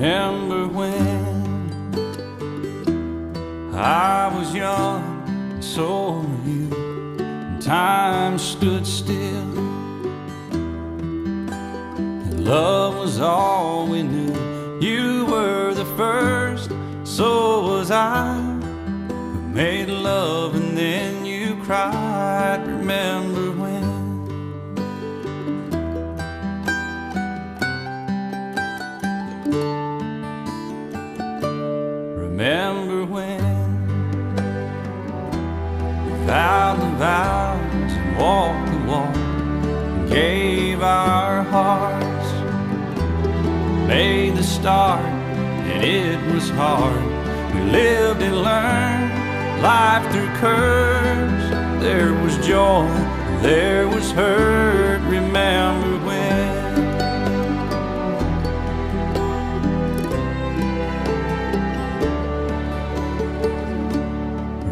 Remember when I was young, and so were you, and time stood still, and love was all we knew. You were the first, so was I. We made love and then you cried. Remember when? Remember when we vowed the vows and walked the walk and gave our hearts, made the start and it was hard. We lived and learned life through curves. There was joy, there was hurt. Remember when?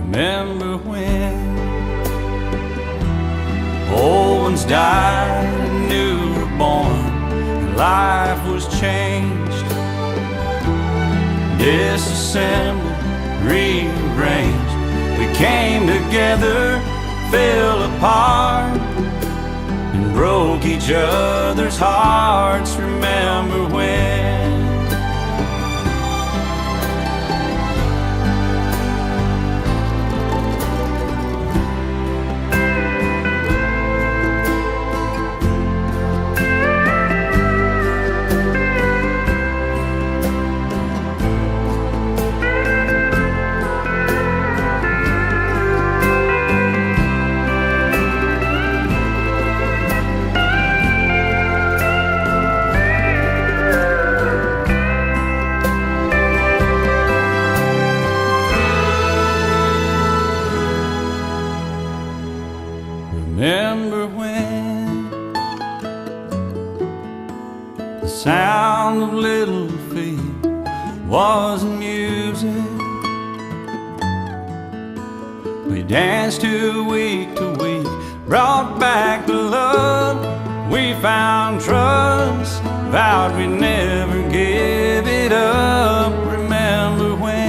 Remember when old ones died and new were born, and life was changed, disassembled, rearranged. We came together, fell apart, and broke each other's hearts. Remember when? Remember when the sound of little feet wasn't music? We danced to week, brought back the love. We found trust, vowed we'd never give it up. Remember when?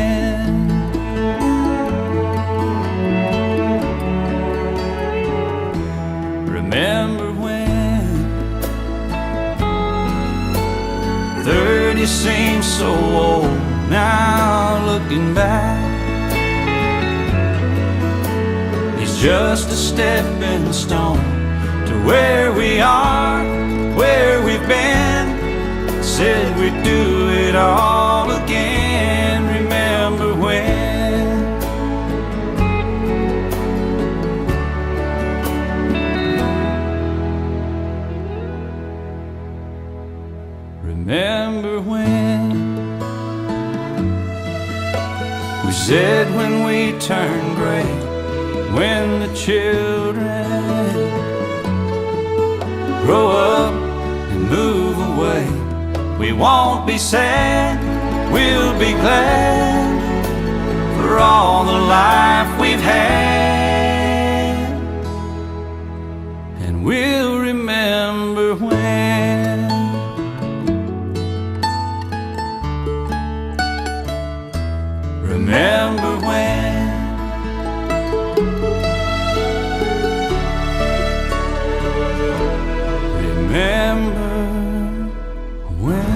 Remember when 30 seems so old now, looking back. It's just a stepping stone to where we are, where we've been. Said we'd do it all again. Remember when? Remember when we said when we turn gray, when the children grow up and move away, we won't be sad, we'll be glad for all the life we've had. And we'll remember when. Remember when? Remember when?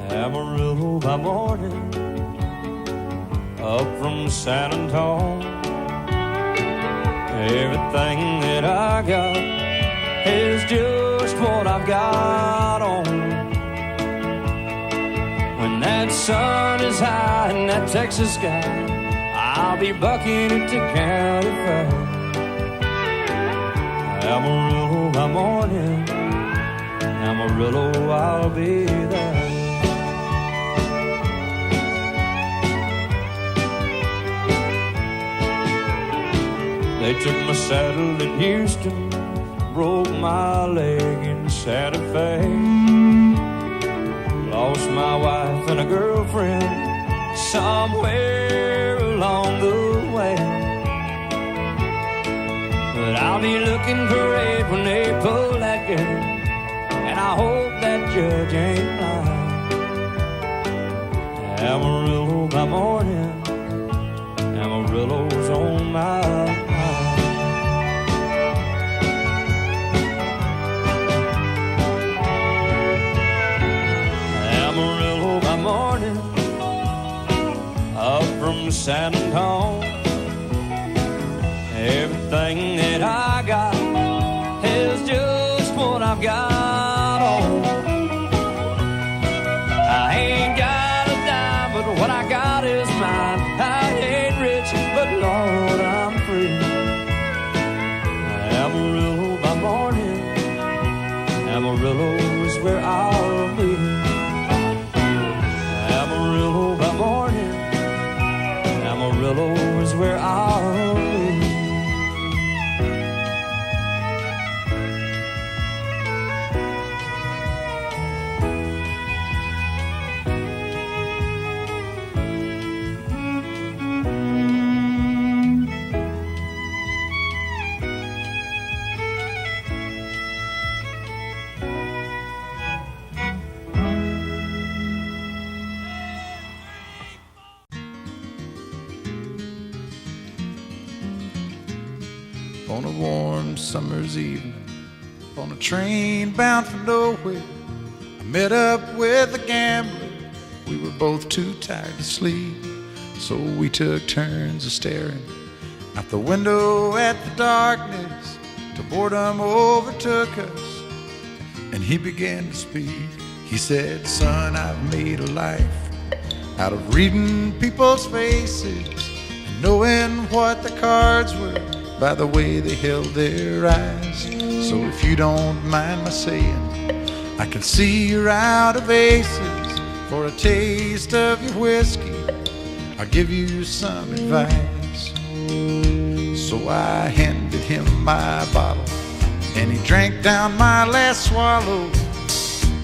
Amarillo by morning, up from San Antonio. Everything that I got is just what I've got on. When that sun is high in that Texas sky, I'll be bucking at the county fair. Amarillo by morning, Amarillo, I'll be there. They took my saddle in Houston, broke my leg in Santa Fe. Lost my wife and a girlfriend somewhere along the way. But I'll be looking great when they pull that gun, and I hope that judge ain't lying. Amarillo by morning, Amarillo's on my mind. Amarillo by morning, up from San Antonio. Everything that I got is just what I've got on. I ain't got a dime, but what I got is mine. I ain't rich, but Lord, I'm free. Amarillo by morning, Amarillo is where I'll be. Amarillo by morning, Amarillo is where I'll be. On a warm summer's evening, on a train bound for nowhere, I met up with a gambler. We were both too tired to sleep, so we took turns of staring out the window at the darkness till boredom overtook us, and he began to speak. He said, "Son, I've made a life out of reading people's faces and knowing what the cards were by the way they held their eyes. So if you don't mind my saying, I can see you're out of aces. For a taste of your whiskey, I'll give you some advice." So I handed him my bottle, and he drank down my last swallow.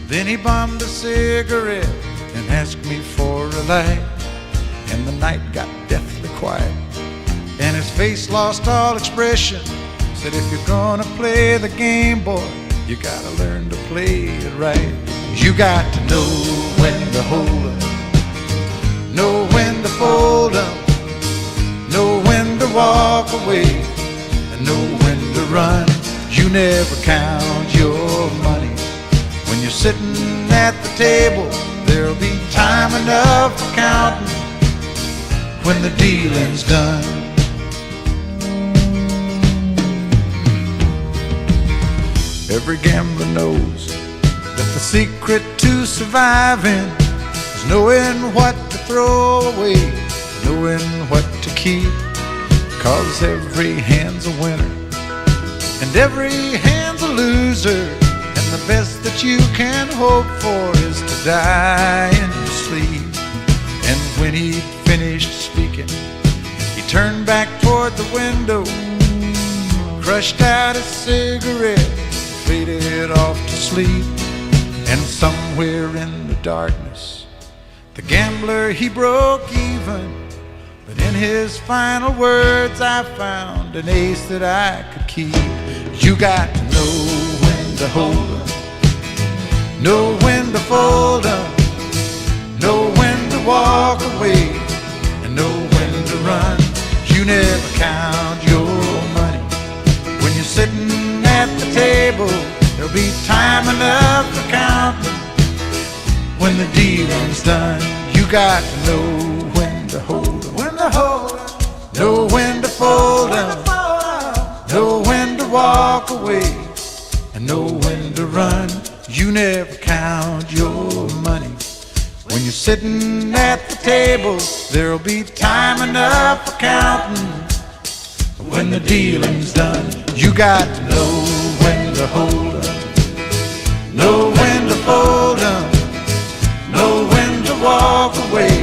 Then he bummed a cigarette and asked me for a light, and the night got deathly quiet, and his face lost all expression. Said, "If you're gonna play the game, boy, you gotta learn to play it right. You got to know when to hold up, know when to fold up, know when to walk away, and know when to run. You never count your money when you're sitting at the table. There'll be time enough for counting when the dealing's done." Every gambler knows that the secret to surviving is knowing what to throw away, knowing what to keep. 'Cause every hand's a winner and every hand's a loser, and the best that you can hope for is to die in your sleep. And when he'd finished speaking, he turned back toward the window, crushed out a cigarette, faded off to sleep. And somewhere in the darkness, the gambler, he broke even. But in his final words, I found an ace that I could keep. You got to know when to hold up, know when to fold up, know when to walk away, and know when to run. You never count your money when you're sitting at the table. There'll be time enough for counting when the dealing's done. You got to know when to hold them, when to hold them, know when to fold them, know when to walk away, and know when to run. You never count your money when you're sitting at the table. There'll be time enough for counting when the dealing's done. You got to know when to hold them, know when to fold them, know when to walk away,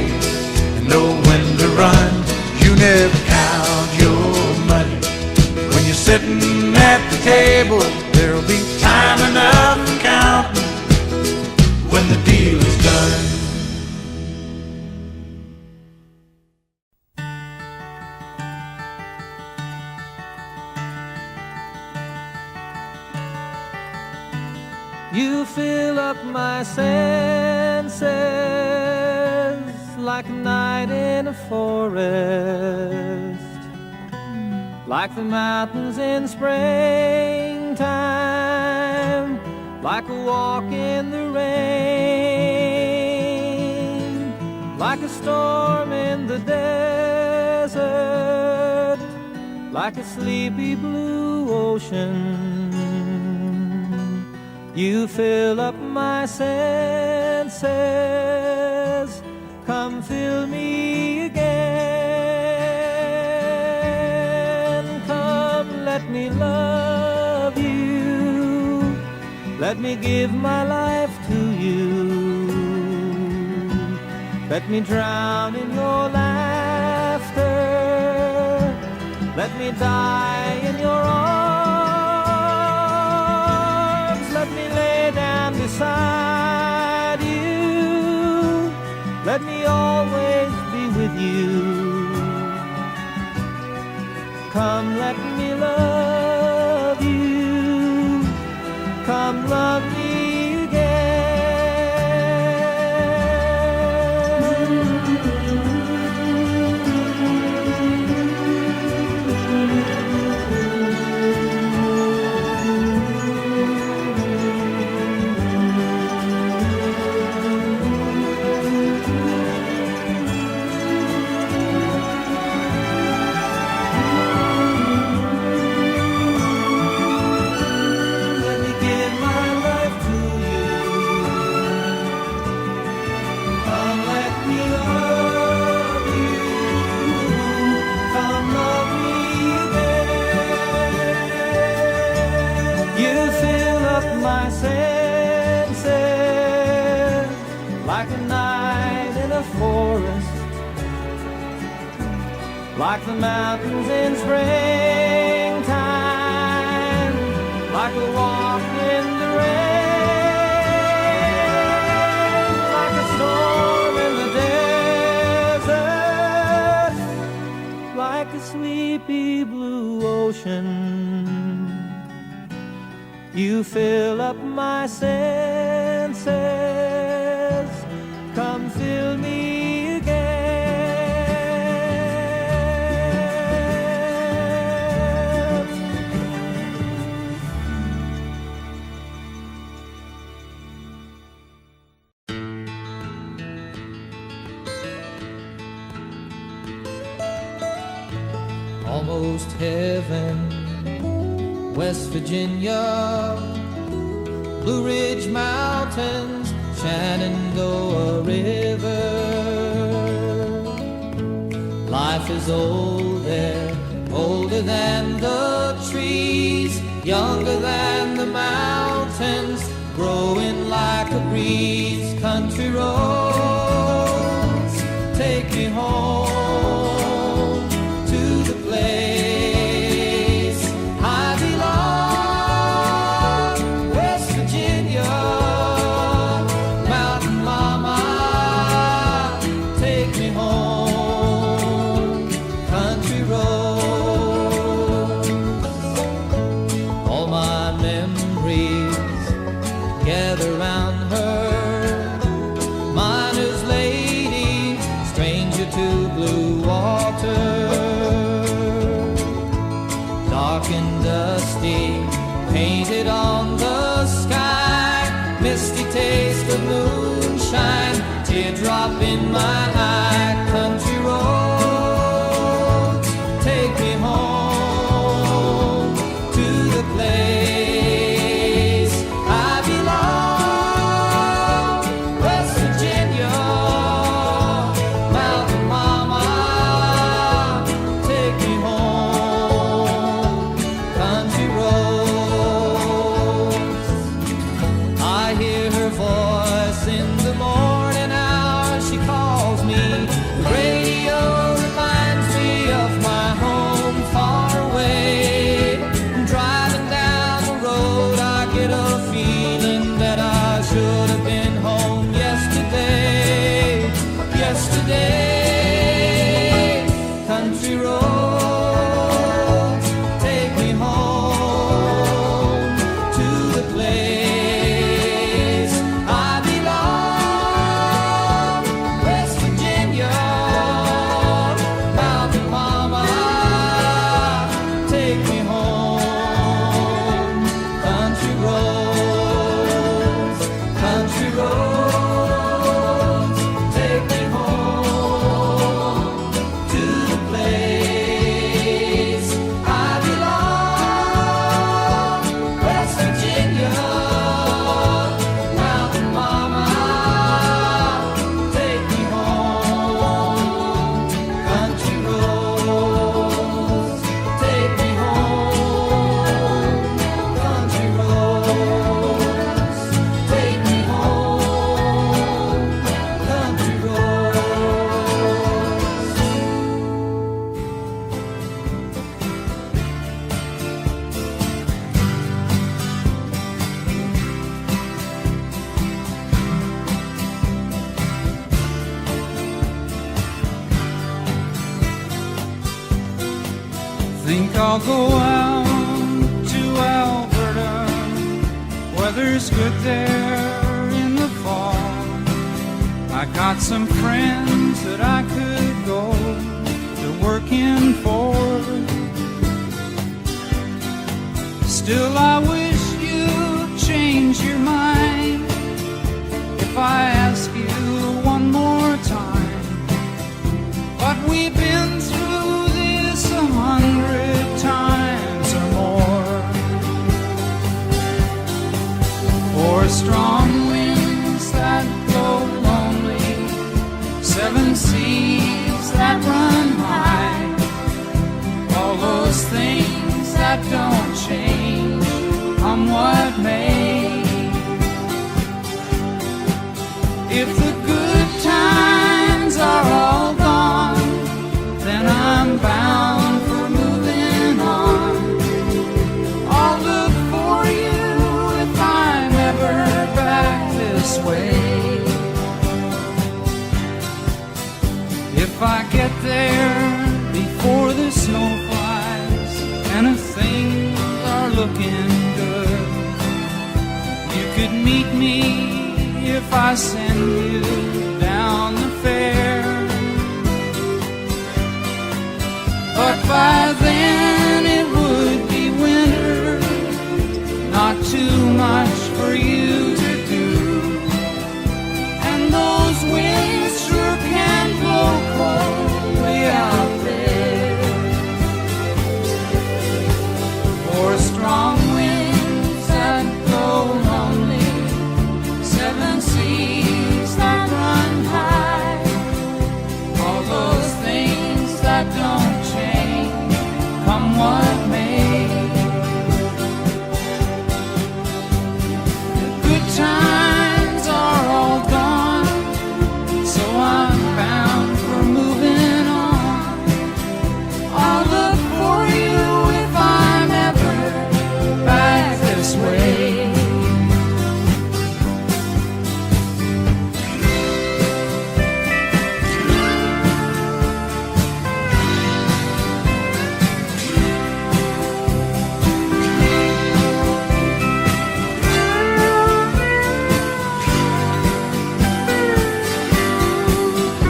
and know when to run. You never count your money table. There'll be time enough for counting when the deal is done. You fill up my senses like a night in a forest, like the mountains in springtime, like a walk in the rain, like a storm in the desert, like a sleepy blue ocean. You fill up my senses, come fill me again. Come, let me love you, let me give my life to you. Let me drown in your laughter, let me die in your arms. Let me lay down beside you, let me always be with you. Come, let me love you, come love me like the mountains in springtime, like a walk in the rain, like a storm in the desert, like a sleepy blue ocean. You fill up my senses, come fill me almost heaven, West Virginia, Blue Ridge Mountains, Shenandoah River. Life is old there, older than the trees, younger than the mountains, growing like a breeze. Country roads, take me home. Painted on the sky, misty taste of moonshine, teardrop in my eye. Country roads, take me home to the place I belong. West Virginia, Mountain Mama, take me home. Country roads, in the morning hour she calls me think I'll go out to Alberta. Weather's good there in the fall. I got some friends that I could go to working for. Still I wish you'd change your mind if I ask you one more time. But we've been through this 100 times or more. For strong winds that blow lonely, 7 seas that run high, all those things that don't change, come what may. If the good times are all gone, then I'm bound for moving on. I'll look for you if I'm ever back this way. If I get there before the snow flies and if things are looking good, you could meet me if I send you down the fair. But by then it would be winter, not too much for you to do. And those winds sure can blow cold way out there. For strong winds that blow lonely, 7 seas that run high, all those things that don't change, come what may. The good times are all gone, so I'm bound for moving on. I'll look for you if I'm ever back this way.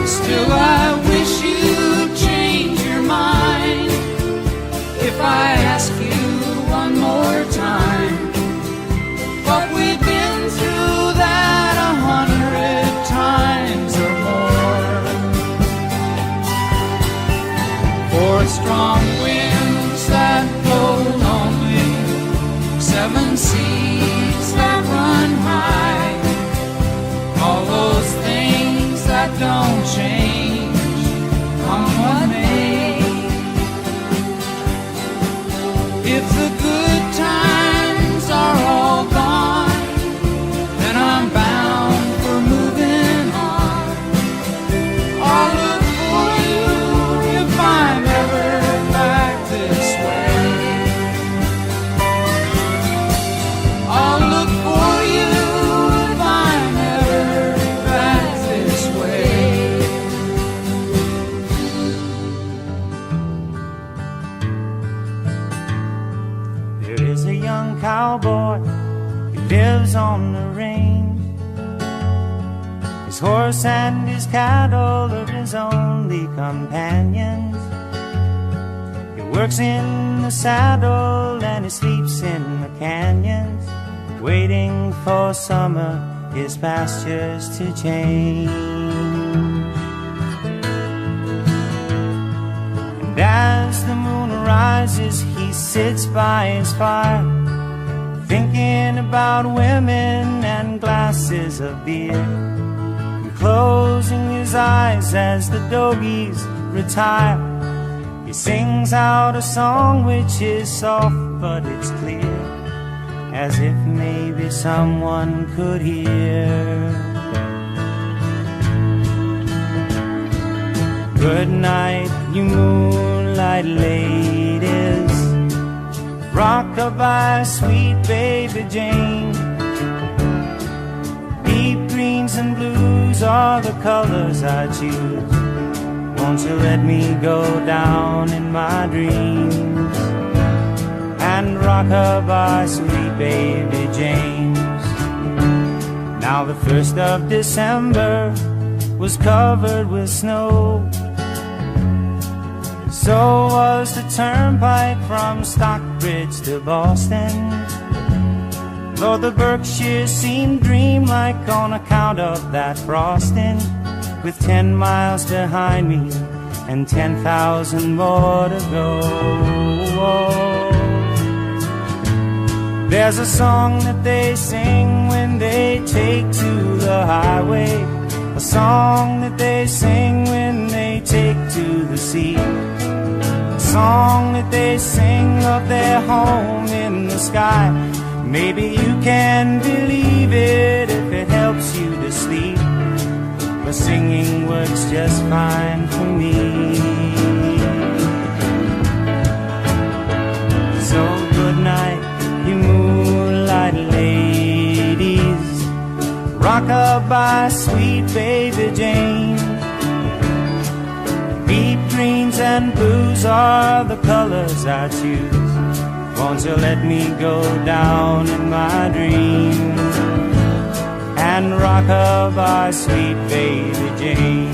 Still I wish you'd change your mind if I ask you one more time. But we've been through that 100 times or more. For strong winds that blow lonely, 7 seas that run high, all those things that don't change, come what may. If the good times are all gone, then I'm bound for moving on. I'll look for you if I'm ever back this way. I'll look for you if I'm ever back this way. There is a young cowboy who lives on the range. His horse and his cattle are his only companions. He works in the saddle and he sleeps in the canyons, waiting for summer, his pastures to change. And as the moon rises, he sits by his fire, thinking about women and glasses of beer, and closing his eyes as the dogies retire. He sings out a song which is soft but it's clear, as if maybe someone could hear. Good night, you moonlight ladies, rock-a-bye, sweet baby Jane. Deep greens and blues are the colors I choose. Won't you let me go down in my dreams? and rock-a-bye, sweet baby James. Now the 1st of December was covered with snow. So was the turnpike from Stockbridge to Boston. Though the Berkshires seemed dreamlike on account of that frosting. With 10 miles behind me and 10,000 more to go. There's a song that they sing when they take to the highway, a song that they sing when they take to the sea, a song that they sing of their home in the sky. Maybe you can believe it if it helps you to sleep, but singing works just fine for me. So good night, you moonlight ladies, rock-a-bye, sweet baby Jane. Deep greens and blues are the colors I choose. Won't you let me go down in my dreams and rock-a-bye, sweet baby Jane.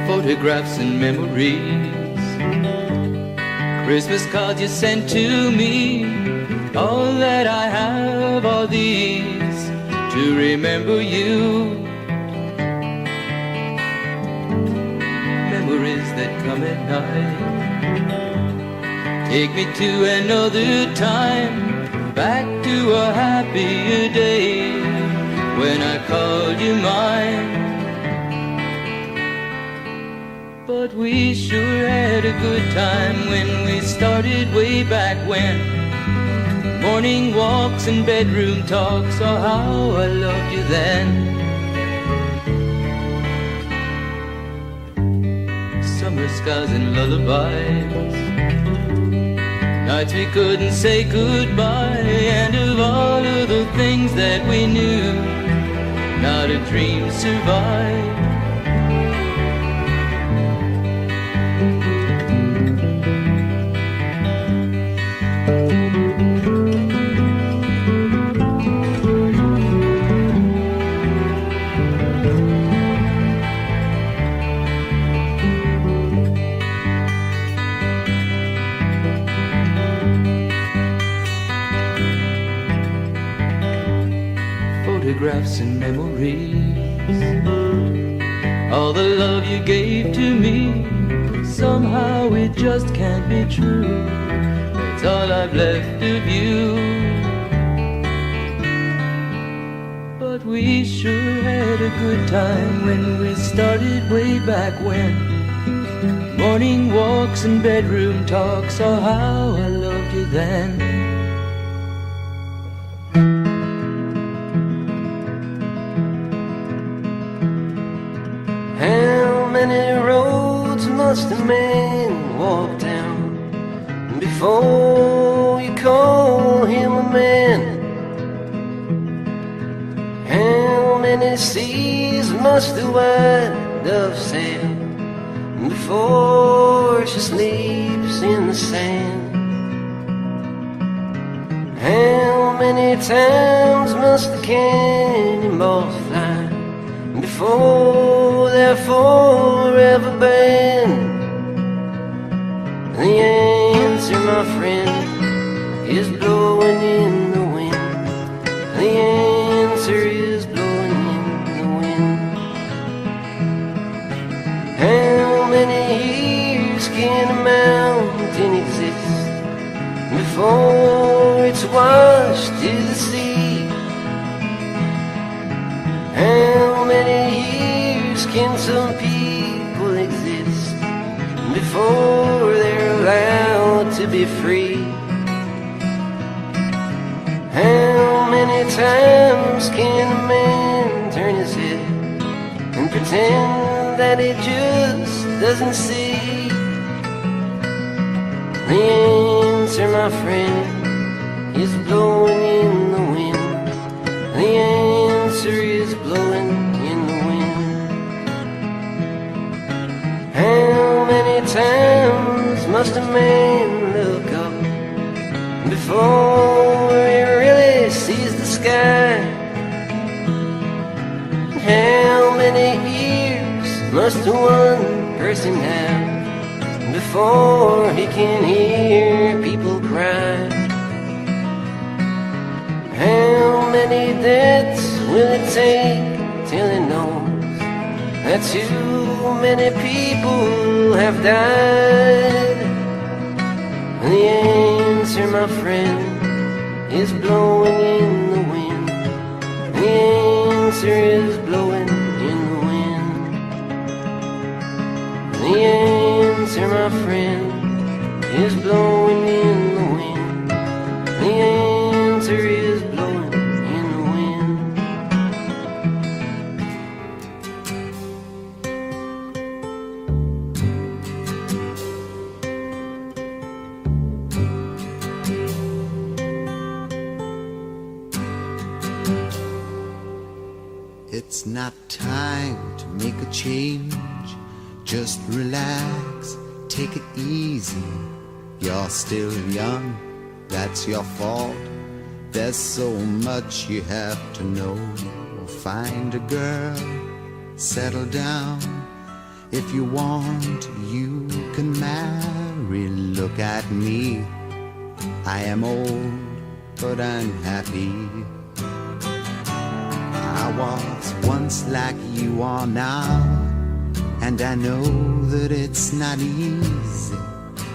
Photographs and memories, Christmas cards you sent to me, all that I have are these to remember you. Memories that come at night take me to another time, back to a happier day when I called you mine. But we sure had a good time when we started way back when. Morning walks and bedroom talks, oh how I loved you then. Summer skies and lullabies, nights we couldn't say goodbye, and of all of the things that we knew, not a dream survived. Photographs and memories, all the love you gave to me, somehow it just can't be true. That's all I've left of you. But we sure had a good time when we started way back when. Morning walks and bedroom talks, oh how I loved you then. Must a man walk down before you call him a man? How many seas must the white dove sail before she sleeps in the sand? How many times must the cannonballs fly before they're forever banned? The answer, my friend, is blowing in the wind. The answer is blowing in the wind. How many years can a mountain exist before it's washed to the sea? How many years can some people exist before they're allowed to be free? How many times can a man turn his head and pretend that he just doesn't see? The answer, my friend, is blowing in the wind. The The answer is blowing in the wind. How many times must a man look up before he really sees the sky? How many ears must one person have before he can hear people cry? How many deaths will it take till he knows that too many people have died? The answer, my friend, is blowing in the wind. The answer is blowing in the wind. The answer, my friend, is blowing in the wind. The answer is blowing in the wind. It's not time to make a change. Just relax, take it easy. You're still young, that's your fault. There's so much you have to know. Find a girl, settle down. If you want, you can marry. Look at me, I am old, but I'm happy. I was once like you are now, and I know that it's not easy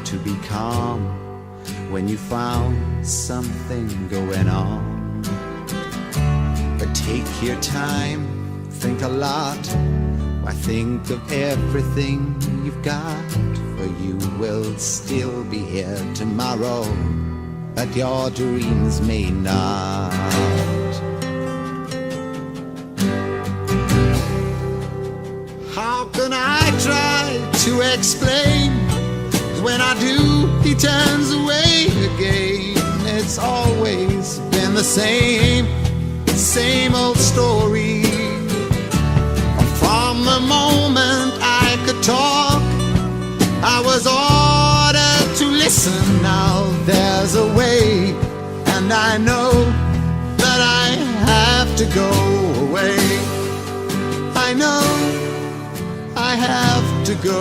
to be calm when you found something going on. But take your time, think a lot. Why, think of everything you've got, for you will still be here tomorrow, but your dreams may not. How can I try to explain? When I do, he turns away again. It's always been the same old story. From the moment I could talk, I was ordered to listen. Now there's a way, and I know that I have to go away. I know I have to go.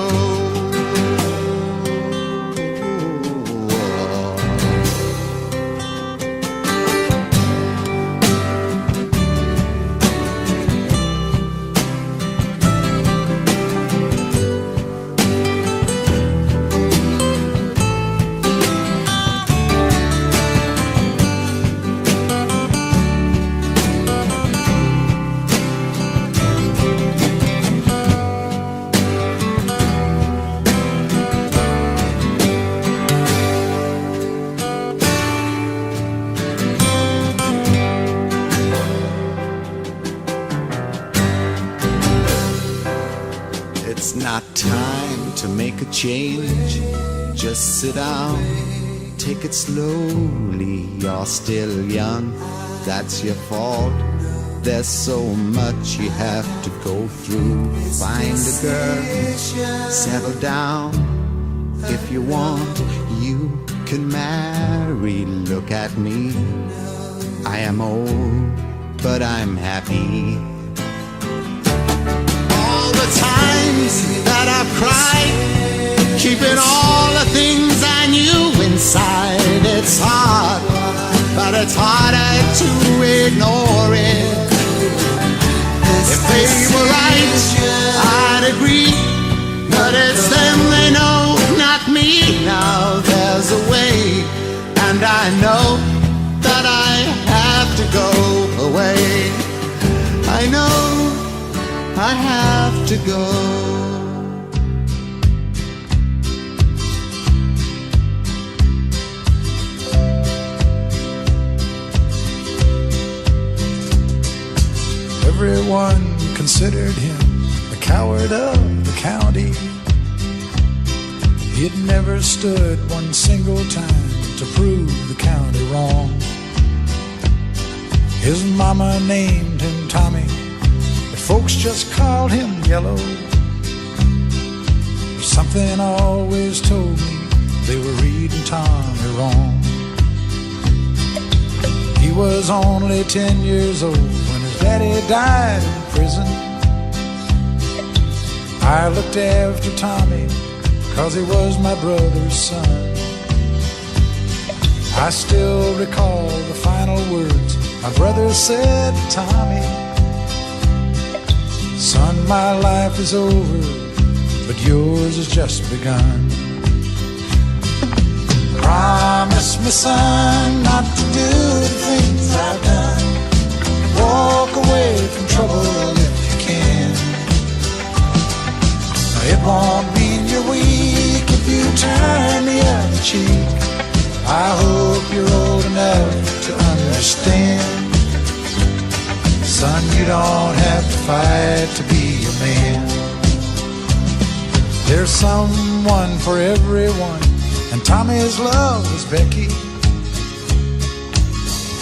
It's not time to make a change. Just sit down, take it slowly. You're still young, that's your fault. There's so much you have to go through. Find a girl, settle down. If you want, you can marry. Look at me, I am old, but I'm happy. All the times that I've cried, keeping all the things I knew inside. It's hard, but it's harder to ignore it. If they were right, I'd agree, but it's them they know, not me. Now there's a way, and I know that I have to go away. I know I have to go. Everyone considered him the coward of the county. He'd never stood one single time to prove the county wrong. His mama named him Tommy, but folks just called him Yellow. Something always told me they were reading Tommy wrong. He was only 10 years old when his daddy died in prison. I looked after Tommy 'cause he was my brother's son. I still recall the final words my brother said to Tommy. Son, my life is over, but yours has just begun. Promise me, son, not to do the things I've done. Walk away from trouble if you can. Now, it won't mean you're weak if you turn the other cheek. I hope you're old enough to understand. Son, you don't have to fight to be a man. There's someone for everyone, and Tommy's love was Becky.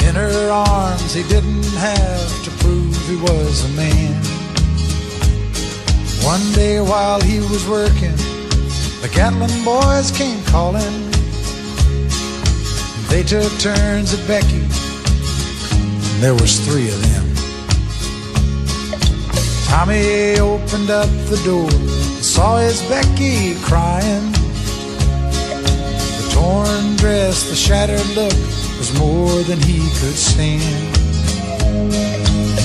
In her arms he didn't have to prove he was a man. One day while he was working, the Gatlin boys came calling. They took turns at Becky, and there was 3 of them. Tommy opened up the door, saw his Becky crying. The torn dress, the shattered look was more than he could stand.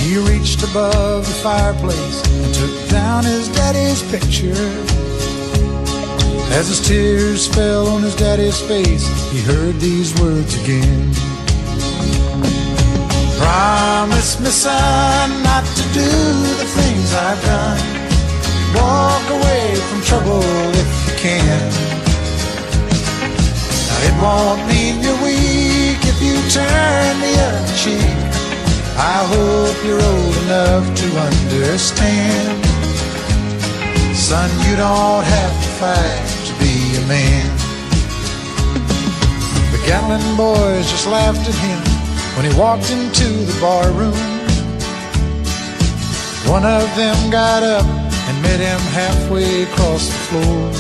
He reached above the fireplace and took down his daddy's picture. As his tears fell on his daddy's face, he heard these words again. Promise me, son, not to do the things I've done. Walk away from trouble if you can. Now, it won't mean you're weak if you turn the other cheek. I hope you're old enough to understand. Son, you don't have to fight to be a man. The Gatlin boys just laughed at him when he walked into the bar room. One of them got up and met him halfway across the floor.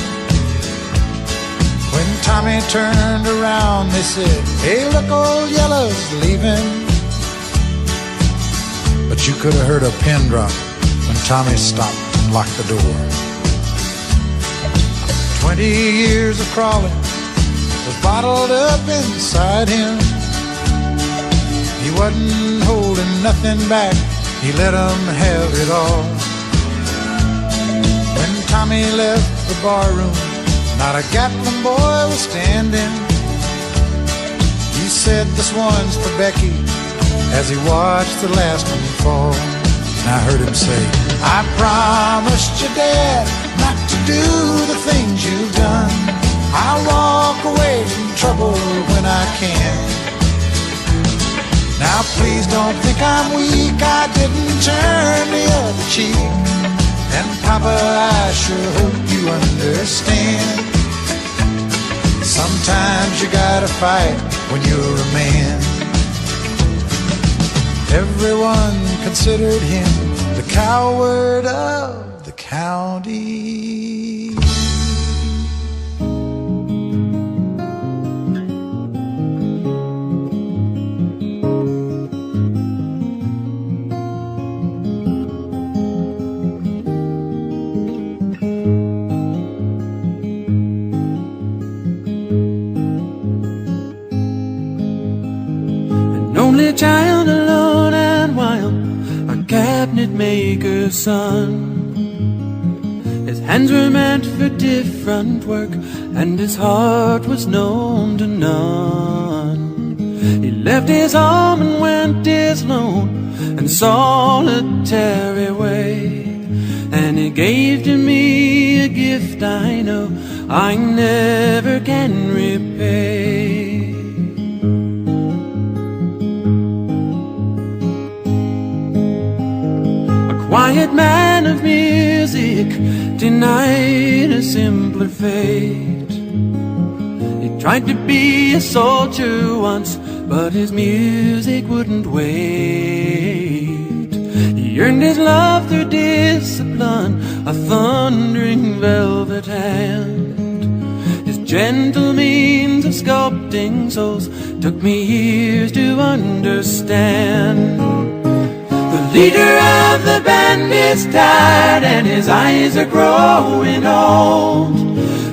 When Tommy turned around, they said, "Hey, look, old Yellow's leaving." But you could have heard a pin drop when Tommy stopped and locked the door. 20 years of crawling was bottled up inside him. He wasn't holding nothing back, he let 'em have it all. When Tommy left the barroom, not a Gatlin boy was standing. He said, "This one's for Becky," as he watched the last one fall. And I heard him say, "I promised your dad not to do the things you've done. I'll walk away from trouble when I can. Now please don't think I'm weak, I didn't turn the other cheek. And Papa, I sure hope you understand. Sometimes you gotta fight when you're a man." Everyone considered him the coward of the county. Child alone and wild, a cabinet maker's son. His hands were meant for different work, and his heart was known to none. He left his home and went his lone and solitary way, and he gave to me a gift I know I never can repay. Quiet man of music, denied a simpler fate. He tried to be a soldier once, but his music wouldn't wait. He earned his love through discipline, a thundering velvet hand. His gentle means of sculpting souls took me years to understand. The leader of the band is tired and his eyes are growing old,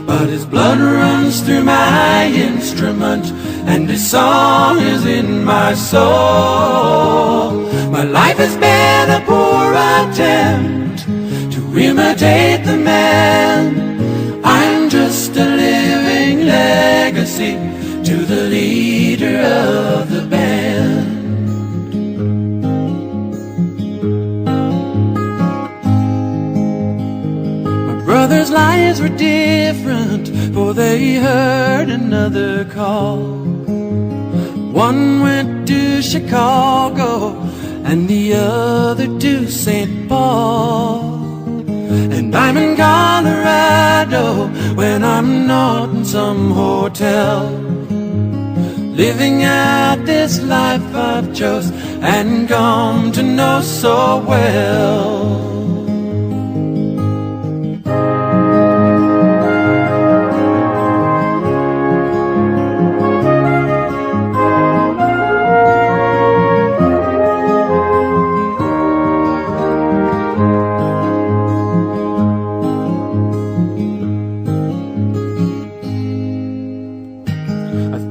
but his blood runs through my instrument and his song is in my soul. My life has been a poor attempt to imitate the man. I'm just a living legacy to the leader of the band. My brother's lives were different, for they heard another call. One went to Chicago and the other to St. Paul. And I'm in Colorado when I'm not in some hotel, living out this life I've chose and come to know so well.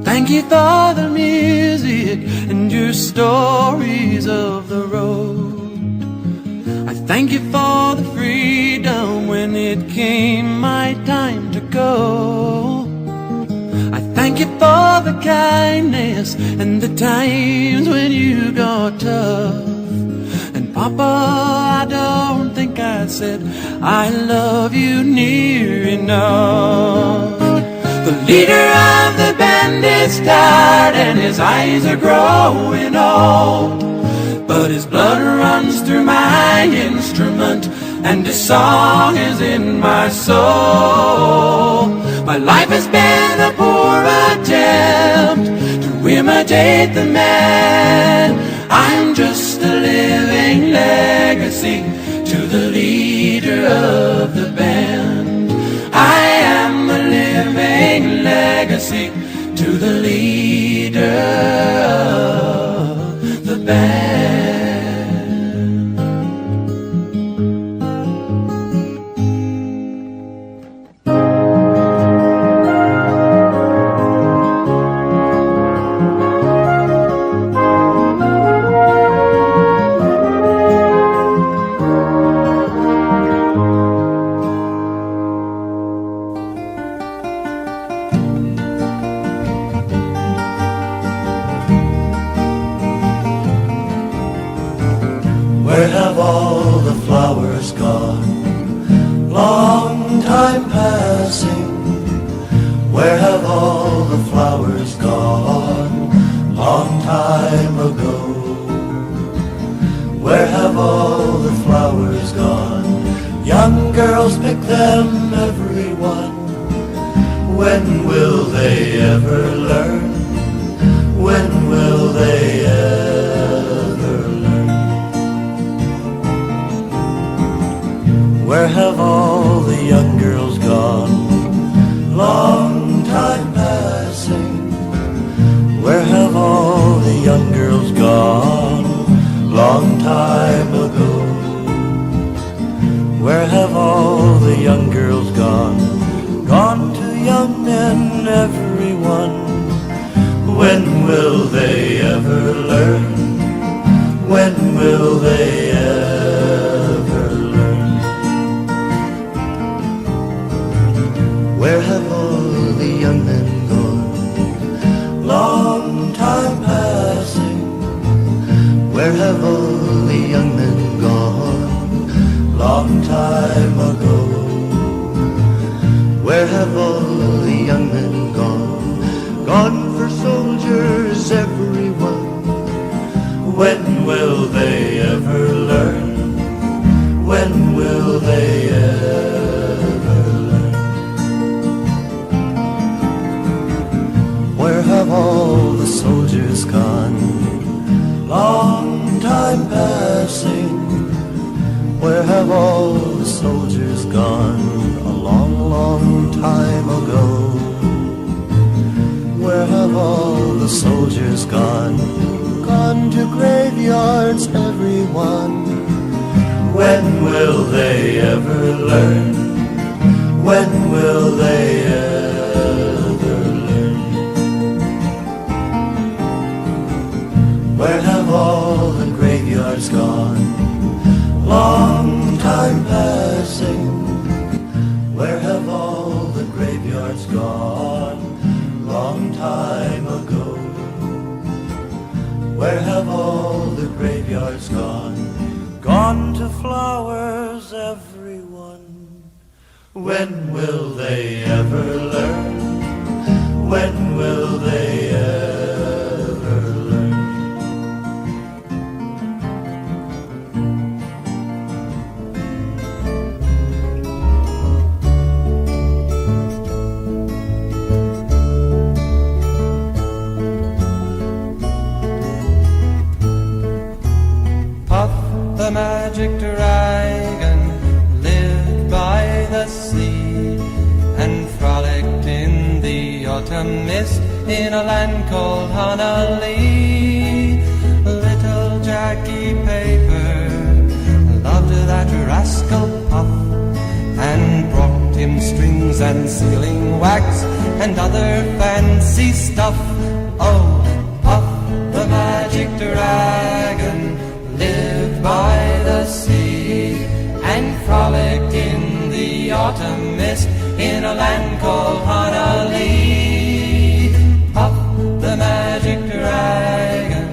Thank you for the music and your stories of the road. I thank you for the freedom when it came my time to go. I thank you for the kindness and the times when you got tough. And Papa, I don't think I said I love you near enough. The leader of the band is tired and his eyes are growing old, but his blood runs through my instrument and his song is in my soul. My life has been a poor attempt to imitate the man. I'm just a living legacy to the leader of the band. I am a living legacy to the leader of the band. Where have all the flowers gone? Long time passing. Where have all the flowers gone? Long time ago. Where have all the flowers gone? Young girls pick them, everyone. When will they ever learn? When will they ever learn? Where have all the young girls gone? Long time passing. Where have all the young girls gone? Long time ago. Where have all the young girls gone? Gone to young men, everyone. When will they ever learn? When will they ever learn? Where have all the young men gone? Long time passing. Where have all the young men gone? Long time ago. Where have all the young men gone? Gone for soldiers, everyone. When will they ever learn? soldiers gone? Long time passing. Where have all the soldiers gone? A long, long time ago. Where have all the soldiers gone? Gone to graveyards, everyone. When will they ever learn? When will they ever learn? Where have all the graveyards gone? Long time passing. Where have all the graveyards gone? Long time ago. Where have all the graveyards gone? Gone to flowers, everyone. When will they ever learn? When will they ever learn? The magic dragon lived by the sea and frolicked in the autumn mist in a land called Honolulu. Little Jackie Paper loved that rascal Puff and brought him strings and sealing wax and other fancy stuff. Oh, Puff the magic dragon lived by the sea and frolicked in the autumn mist in a land called Honolulu. Puff the magic dragon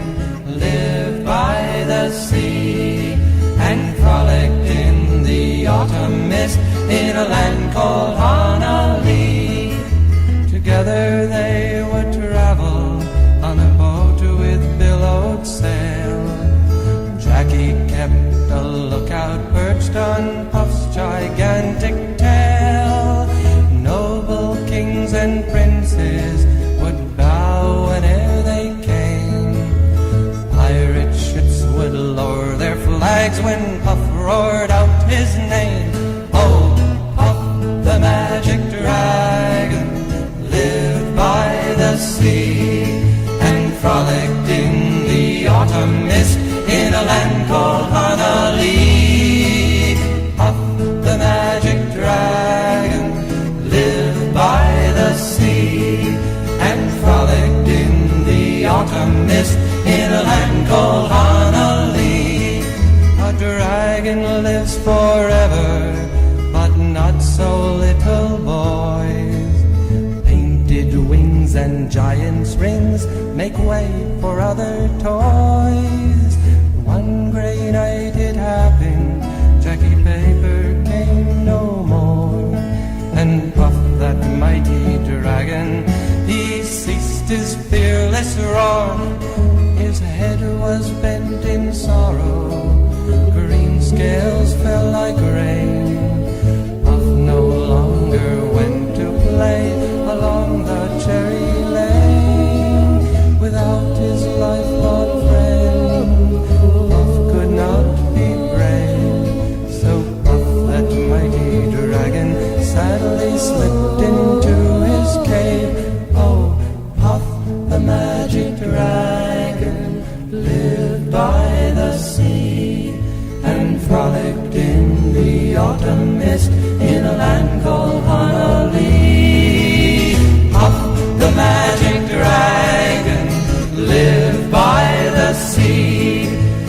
lived by the sea and frolicked in the autumn mist in a land called Honolulu. Together they would travel on a boat with billowed sail. Jackie kept a lookout perched on Puff's gigantic tail. Noble kings and princes would bow whene'er they came. Pirate ships would lower their flags when Puff roared out his name. Oh, Puff the magic dragon lived by the sea and frolicked in the autumn mist in a land called Honolulu. Puff the magic dragon lived by the sea and frolicked in the autumn mist in a land called Honolulu. A dragon lives forever, but not so little boys. Painted wings and giant's rings make way for other toys. One gray night it happened, Jackie Paper came no more. And Puff, that mighty dragon, he ceased his fearless roar. His head was bent in sorrow, green scales fell like rain. Puff no longer went to play along the cherry lane. Without his lifelong friend, Puff could not be brave. So Puff, that mighty dragon, sadly slipped into his cave. Oh, Puff the magic dragon lived by the sea and frolicked in the autumn mist in a land called Honolulu. Puff the magic dragon lived by the sea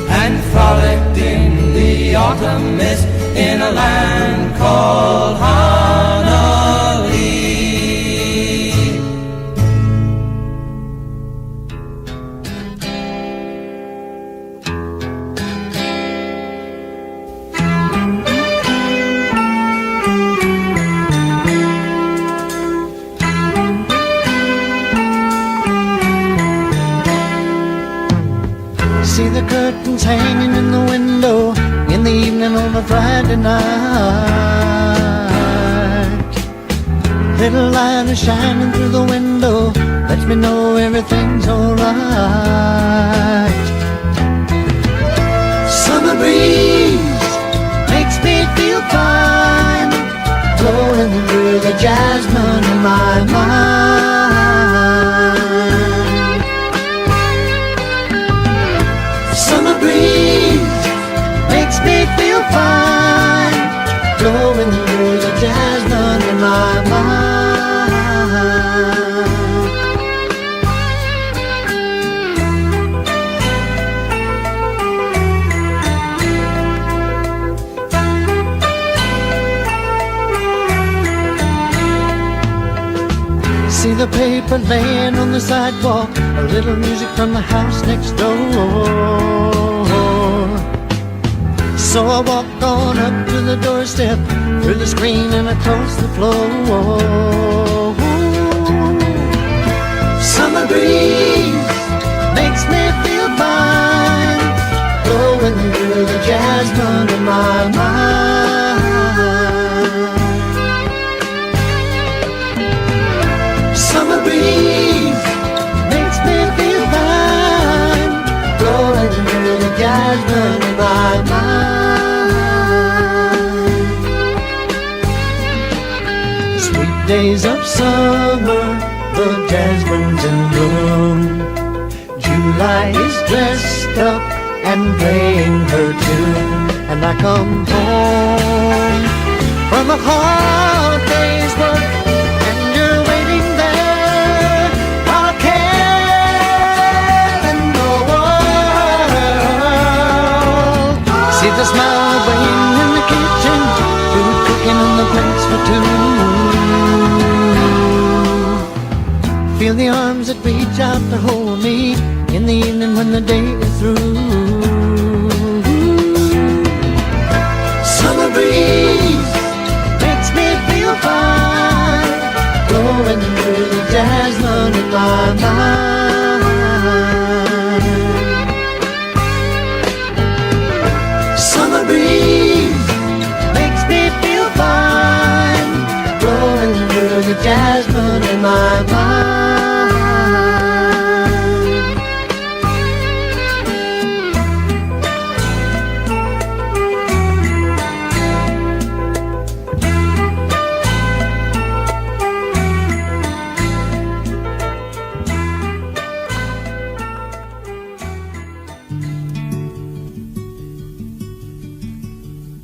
and frolicked in the autumn mist in a land called Honolulu. See the curtains hanging in the window in the evening on a Friday night. Little light is shining through the window that's me know everything's alright. Summer breeze makes me feel fine, blowing through the jasmine in my mind. Summer breeze makes me feel fine, blowing through the jasmine in my mind. See the paper laying on the sidewalk, a little music from the house next door. So I walk on up to the doorstep, through the screen and across the floor. Summer breeze makes me feel fine, blowing through the jasmine in my mind. Summer breeze makes me feel fine, blowing through the jasmine in my mind. Sweet days of summer, the jasmine's in bloom. July is dressed up and playing her tune, and I come home from a hard day's work, and you're waiting there, all care in the world. See the smile waiting in the kitchen, food cooking on the plates for two. Feel the arms that reach out to hold me in the evening when the day is through. Summer breeze makes me feel fine, blowing through the jasmine in my mind. Summer breeze makes me feel fine, blowing through the jasmine in my mind.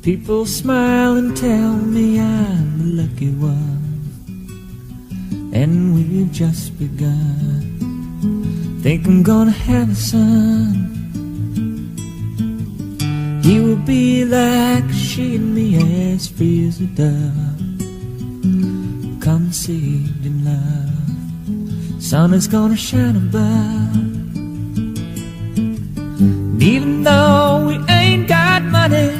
People smile and tell me I'm the lucky one, and we've just begun. Think I'm gonna have a son. He will be like she and me, as free as a dove, conceived in love. Sun is gonna shine above. And even though we ain't got money,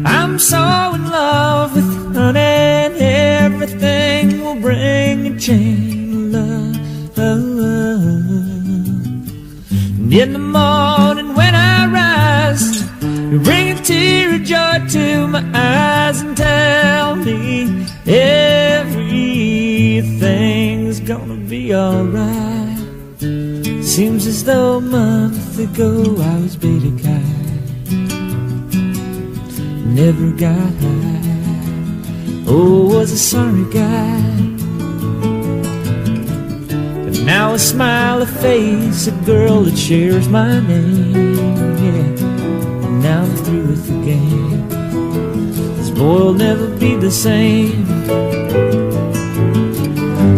I'm so in love with you, honey, and everything will bring a chain of love. And in the morning when I rise, you bring a tear of joy to my eyes and tell me everything's gonna be alright. Seems as though a month ago I was beta kite, never got high. Oh, was a sorry guy. But now I smile, a face, a girl that shares my name. Yeah, and now I'm through with the game. This boy will never be the same.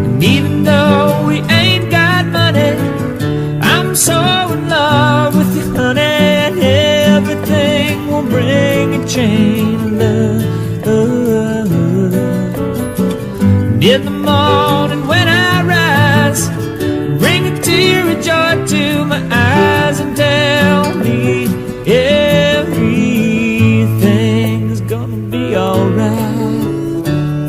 And even though we ain't got money, I'm so in love with you, honey, and everything will bring a chain of love. And in the morning when I rise, bring a tear of joy to my eyes and tell me everything's gonna be alright.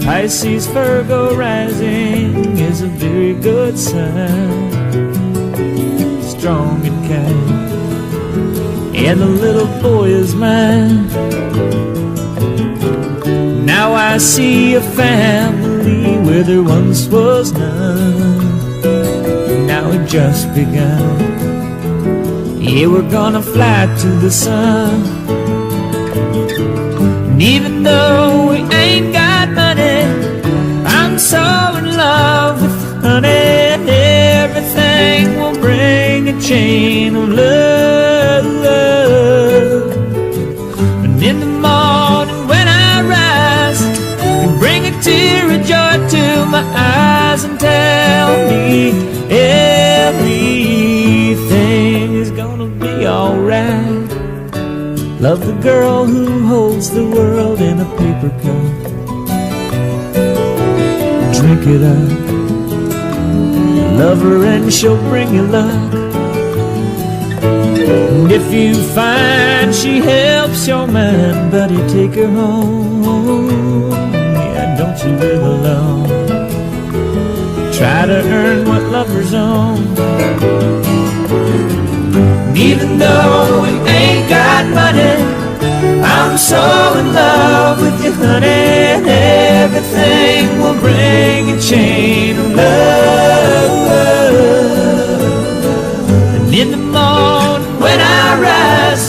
Pisces, Virgo rising is a very good sign, strong and kind, and the little boy is mine. Now I see a family where there once was none. Now just begun. Yeah, we're gonna fly to the sun. And even though we ain't got money, I'm so in love with honey. Everything will bring a chain of love. And in the morning when I rise, you bring a tear of joy to my eyes and tell me everything is gonna be alright. Love the girl who holds the world in a paper cup. Drink it up. Love her and she'll bring you luck. And if you find she helps your mind, buddy, take her home. Yeah, don't you live alone. Try to earn what lovers own. And even though we ain't got money, I'm so in love with you, honey. And everything will bring a chain of love. And in the morning when I rise,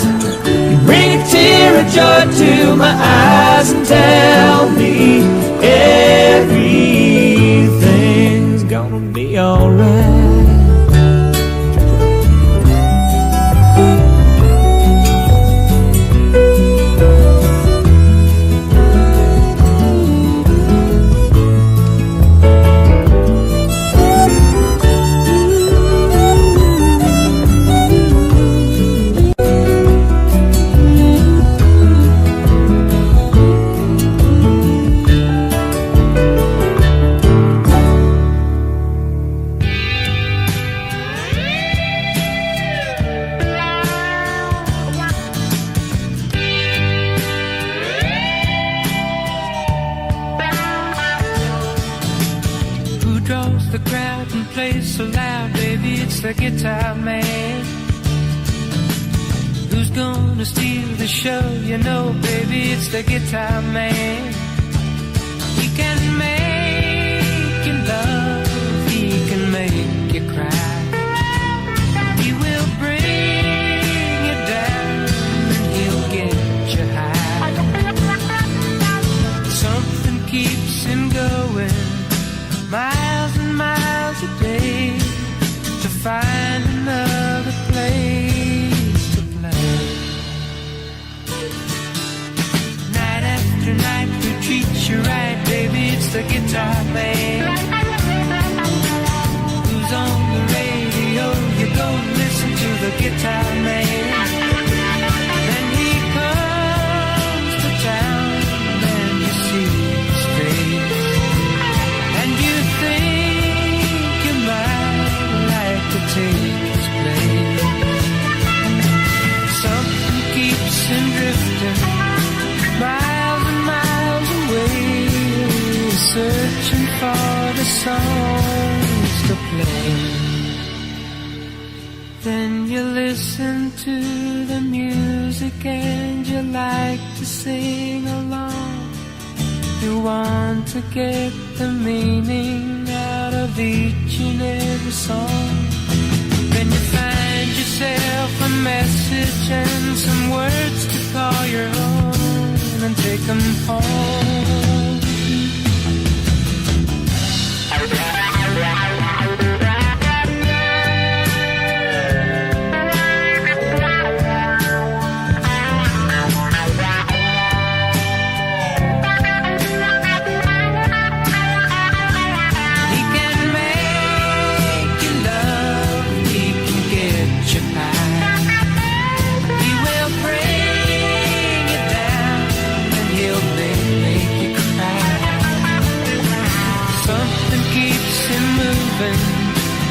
you bring a tear of joy to my eyes and tell me everything's gonna be alright. The crowd and plays so loud, baby, it's the guitar man. Who's gonna steal the show? You know, baby, it's the guitar man. He can make you love, he can make you cry. He will bring you down and he'll get you high. Something keeps him going, miles and miles a day, to find another place to play. Night after night we treat you right, baby, it's the guitar man. Who's on the radio? You go listen to the guitar man. Then he comes to town and you see his face, and you think you might like to take his place. Something keeps him drifting, miles and miles away, searching for the songs to play. Then you listen to the music and you like to sing along. You want to get the meaning out of each and every song. Then you find yourself a message and some words to call your own and take them home.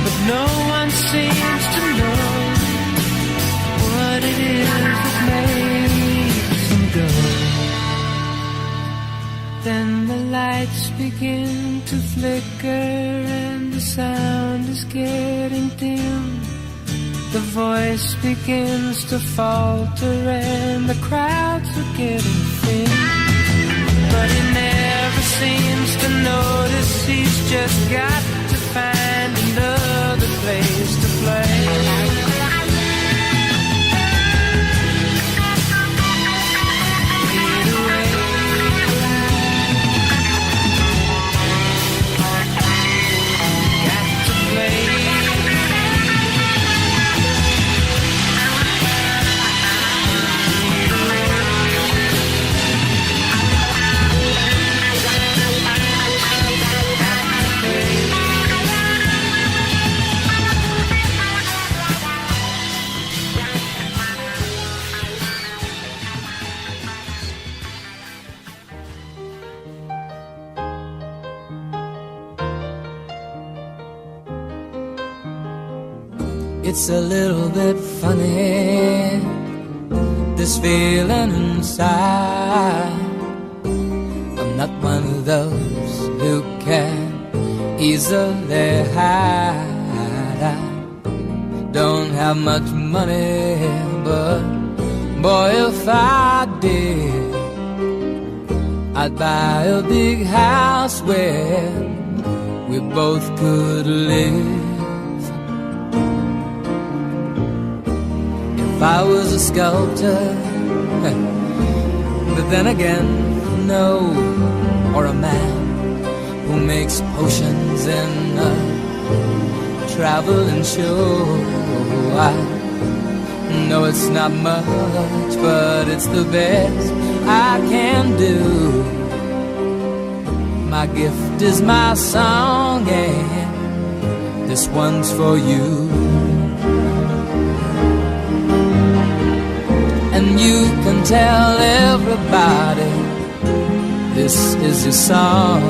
But no one seems to know what it is that makes him go. Then the lights begin to flicker and the sound is getting dim. The voice begins to falter and the crowds are getting thin. But he never seems to notice he's just got to find another place to It's a little bit funny, this feeling inside. I'm not one of those who can easily hide. I don't have much money, but boy, if I did, I'd buy a big house where we both could live. If I was a sculptor, but then again, no, or a man who makes potions in a traveling show. I know it's not much, but it's the best I can do. My gift is my song, and this one's for you. And you can tell everybody this is your song.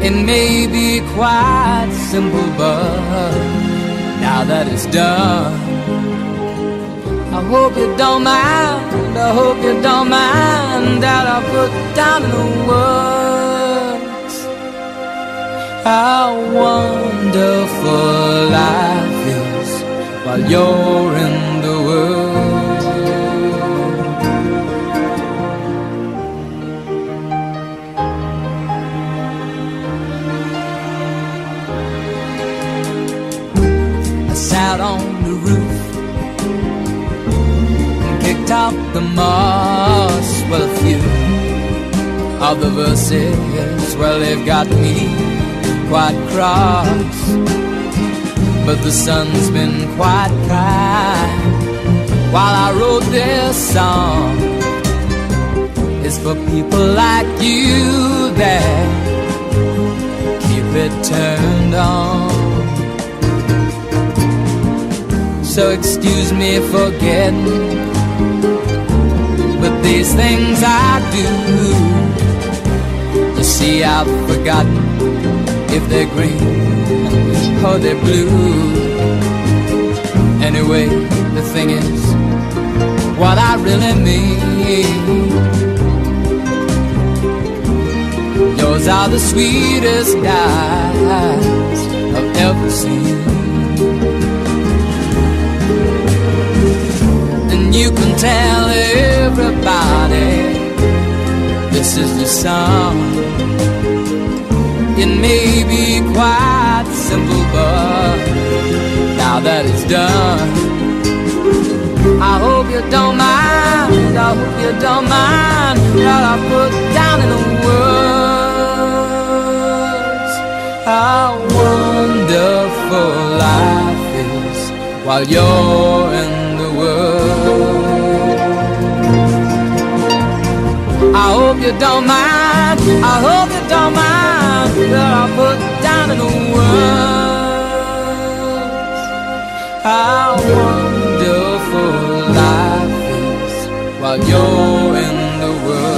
It may be quite simple, but now that it's done, I hope you don't mind, I hope you don't mind that I put down in the words how wonderful life is while you're in the world. Out on the roof and kicked out the moss. Well, a few of the verses, well, they've got me quite cross, but the sun's been quite kind while I wrote this song. It's for people like you that keep it turned on. So excuse me for getting, but these things I do, you see I've forgotten if they're green or they're blue. Anyway, the thing is, what I really mean, yours are the sweetest eyes I've ever seen. You can tell everybody this is the song. It may be quite simple, but now that it's done, I hope you don't mind, I hope you don't mind that I put down in the words how wonderful life is while you're in the world. I hope you don't mind, I hope you don't mind that I put down in the words how wonderful life is while you're in the world.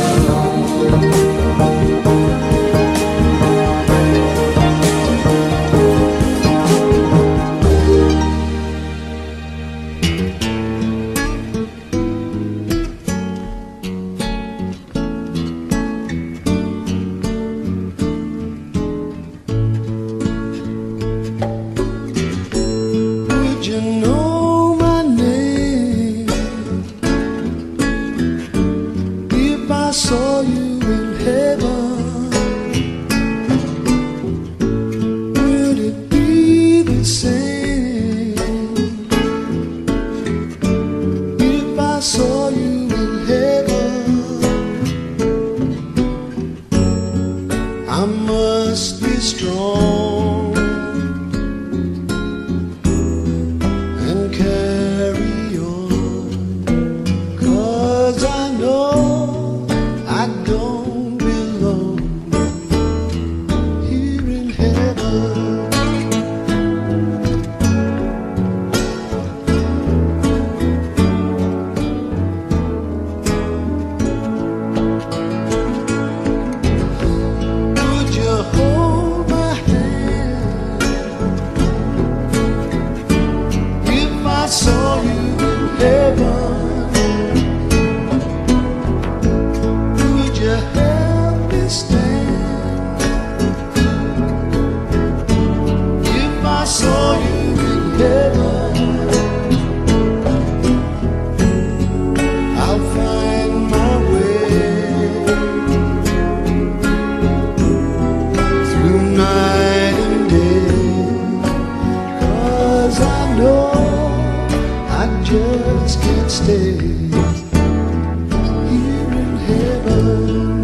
'cause I know I just can't stay here in heaven.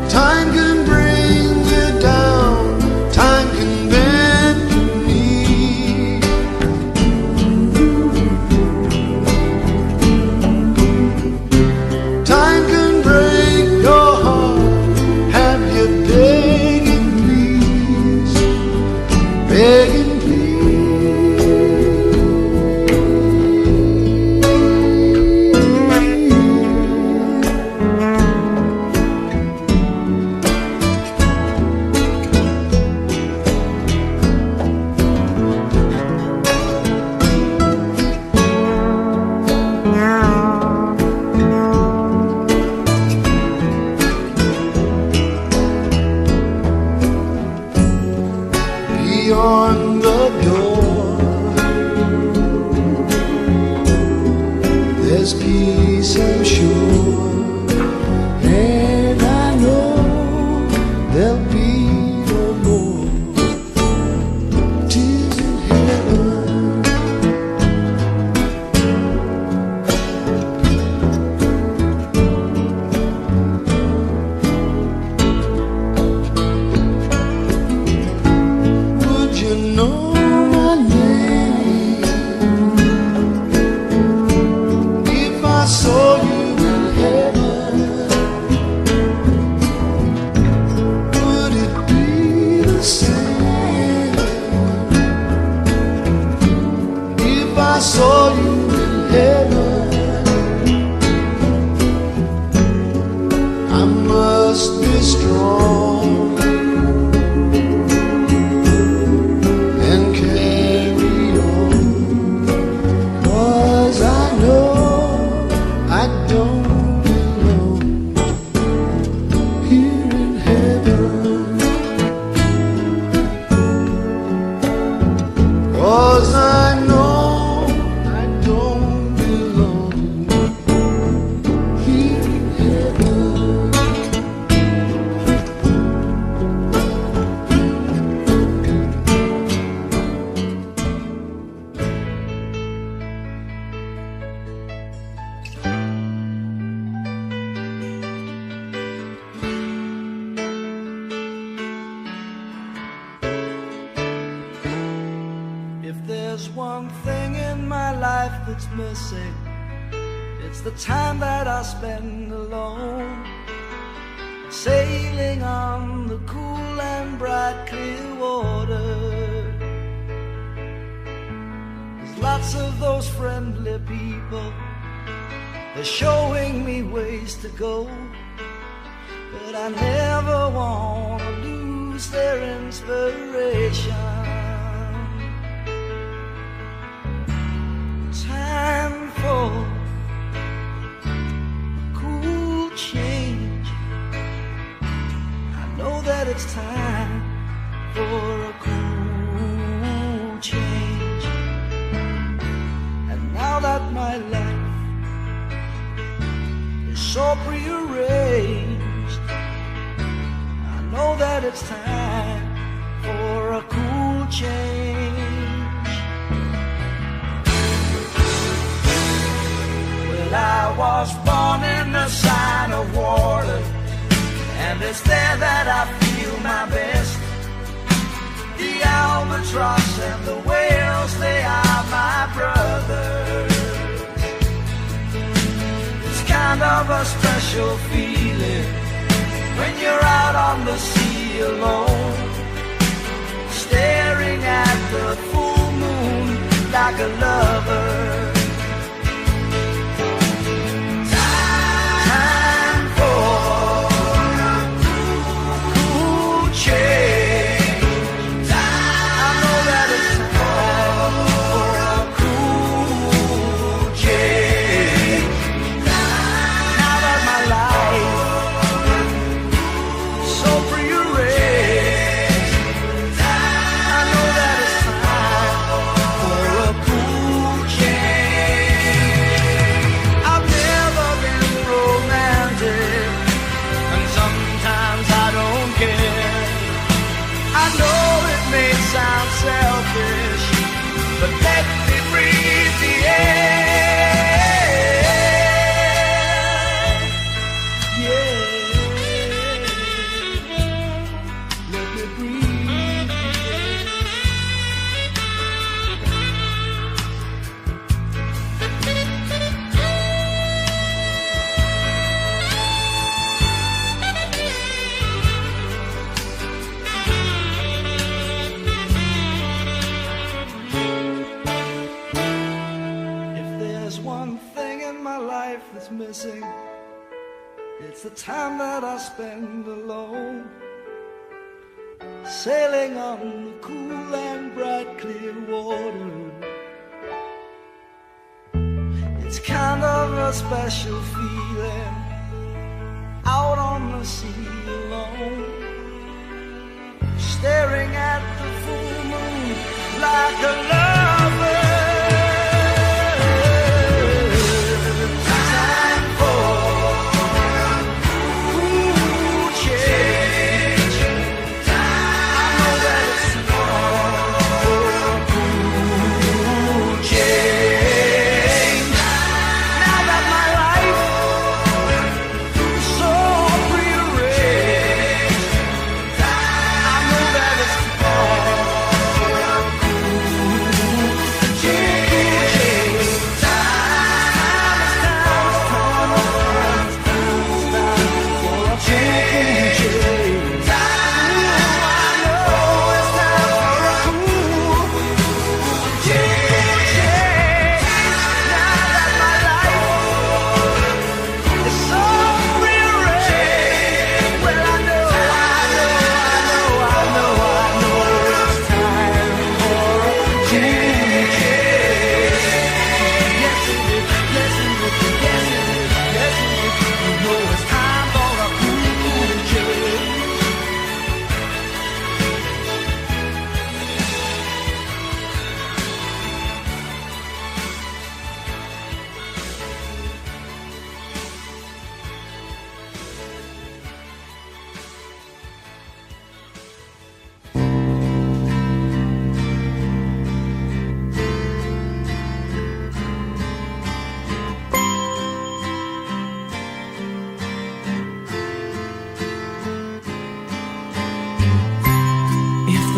Time can bring you down, time can bend your knee. Time can break your heart, have you begging please, begging beyond the door. There's peace, I'm sure, and I know there'll be no more tears in heaven. Would you know my name if I saw you in heaven? Would it be the same if I saw you in heaven? I must be strong and carry on, 'cause I know I don't belong here in heaven. 'Cause I know I don't belong here in heaven. If there's one thing in my life that's missing, it's the time that I spend alone, sailing on the cool and bright clear water. There's lots of those friendly people, they're showing me ways to go, but I never want to lose their inspiration. Time for cool change. I know that it's time for a cool change. And now that my life is so prearranged, I know that it's time for a cool change. I was born in the sign of water, and it's there that I feel my best. The albatross and the whales, they are my brothers. It's kind of a special feeling when you're out on the sea alone, staring at the full moon like a lover. one thing in my life that's missing. It's the time that I spend alone, sailing on the cool and bright clear water. It's kind of a special feeling, out on the sea alone, staring at the full moon like a lover.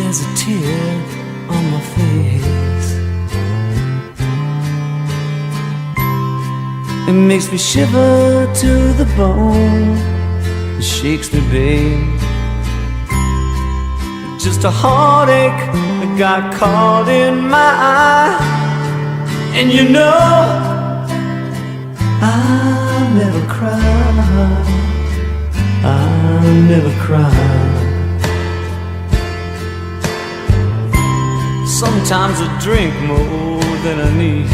There's a tear on my face, it makes me shiver to the bone, it shakes me, babe. Just a heartache that got caught in my eye. And you know I never cry, I never cry. Sometimes I drink more than I need,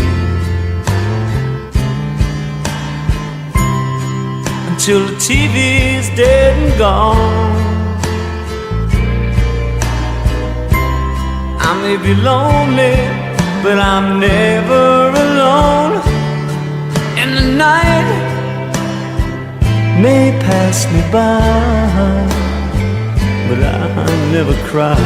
until the TV's dead and gone. I may be lonely, but I'm never alone. And the night may pass me by, but I never cry.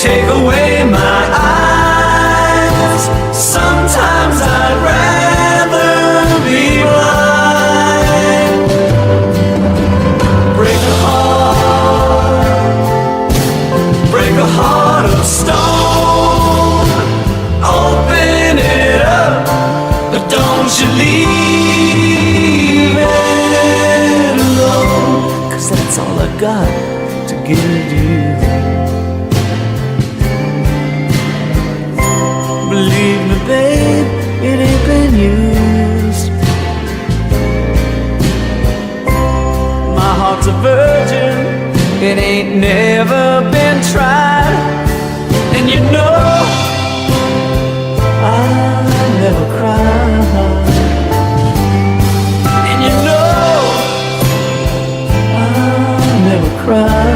Take away my eyes. Sometimes I'd rather be blind. Break a heart of stone. Open it up, but don't you leave it alone. 'Cause that's all I got to give you. Believe me, babe, it ain't been used. My heart's a virgin, it ain't never been tried. And you know I never cry. And you know I never cry.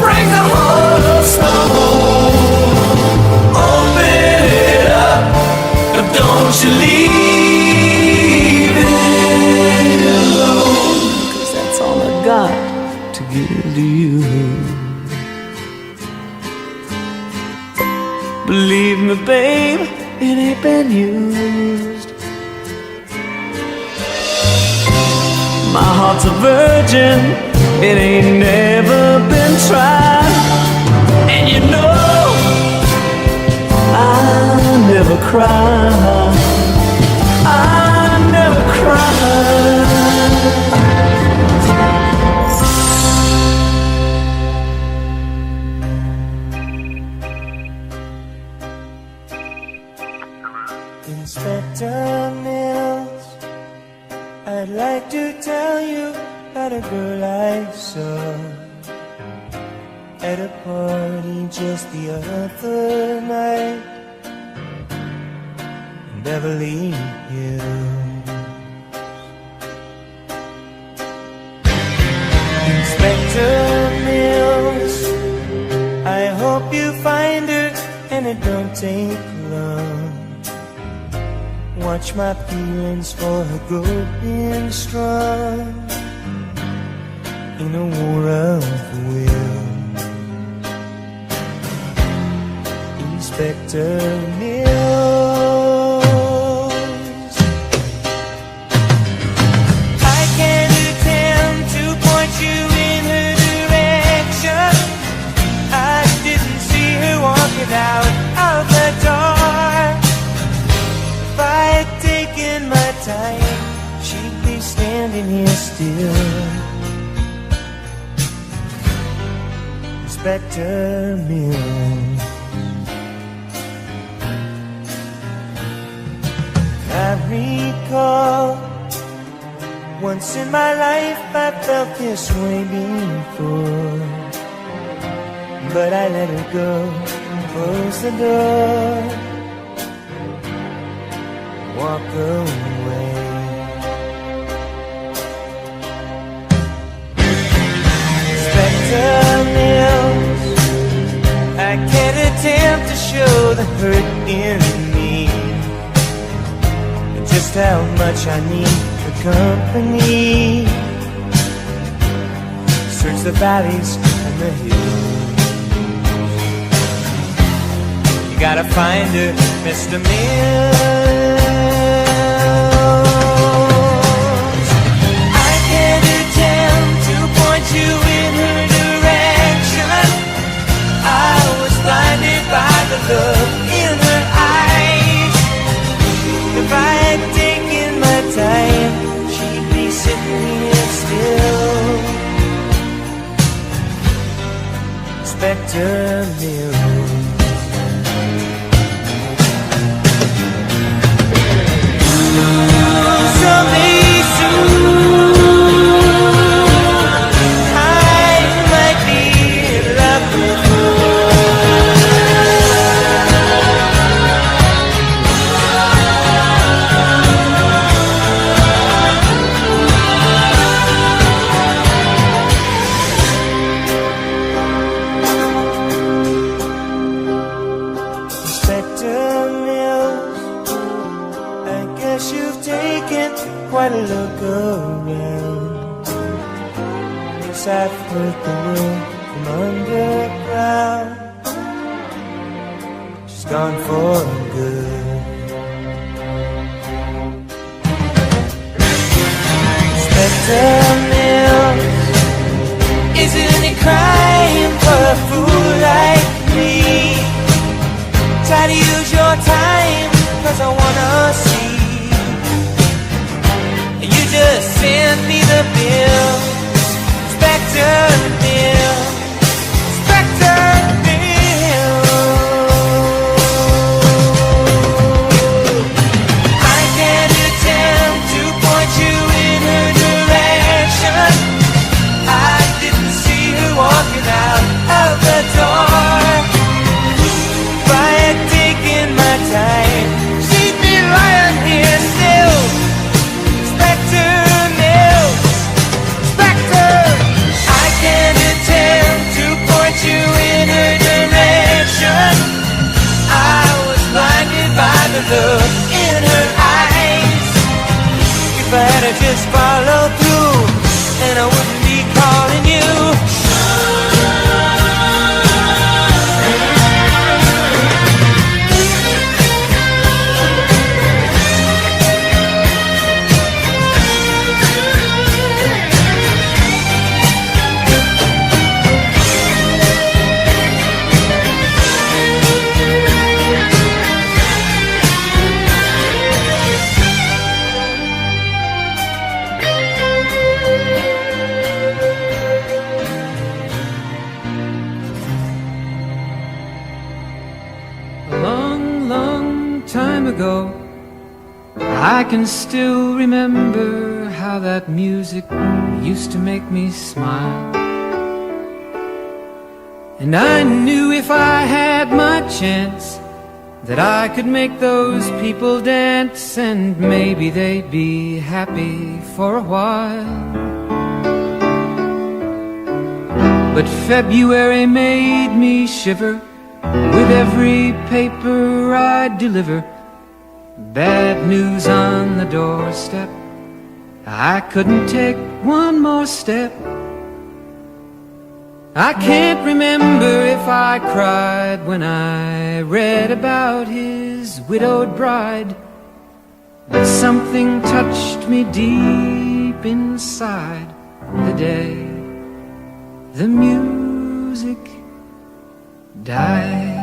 Break a heart of stone. Believe me, babe, it ain't been used. My heart's a virgin, it ain't never been tried. And you know I never cry, I never cry. Inspector Mills, I'd like to tell you about a girl I saw at a party just the other night in Beverly Hills. Inspector Mills, I hope you find her and it don't take long. Watch my feelings for her growing strong in a war of will. Inspector Mills, I can't attempt to point you in her direction. I didn't see her walking out of the door. If I'd taken my time, she'd be standing here still. Inspector Mills, I recall once in my life I felt this way before, but I let her go, close the door, walk away. Inspector Mills, I can't attempt to show the hurt in me, and just how much I need the company. Search the valleys and the hills. You gotta find her, Mr. Mills. I can't attempt to point you in her direction. I was blinded by the look in her eyes. If I had taken my time, she'd be sitting here still. Inspector Mills, someday soon I might be in love with you. Inspector Mills, I guess you've taken quite a look around. Yes, I've heard the word from underground. She's gone for good. Inspector Mills, is it any crime for a fool like me? Try to use your time, 'cause I wanna see. You just send me the bill. Inspector Mills, Inspector Mills, I can't attempt to point you in her direction. I didn't see her walking out of the door. If I had taken my time, she'd be lying here still. Inspector Mills, Inspector, I can't attempt to point you in her direction. I was blinded by the look in her eyes. If I had just followed through, then I wouldn't be calling you. time ago, I can still remember how that music used to make me smile. And I knew if I had my chance that I could make those people dance, and maybe they'd be happy for a while. But February made me shiver with every paper I deliver. Bad news on the doorstep, I couldn't take one more step. I can't remember if I cried when I read about his widowed bride, but something touched me deep inside the day the music died.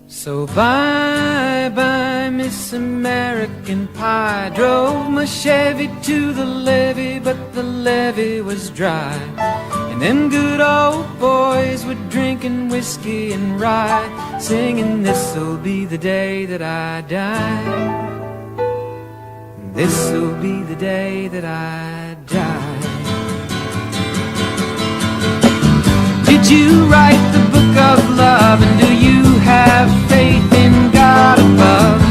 So bye-bye, Miss American Pie. Drove my Chevy to the levee, but the levee was dry. And them good old boys were drinking whiskey and rye, singing, this'll be the day that I die. This'll be the day that I die. Did you write the book of love, and do you have faith in God above?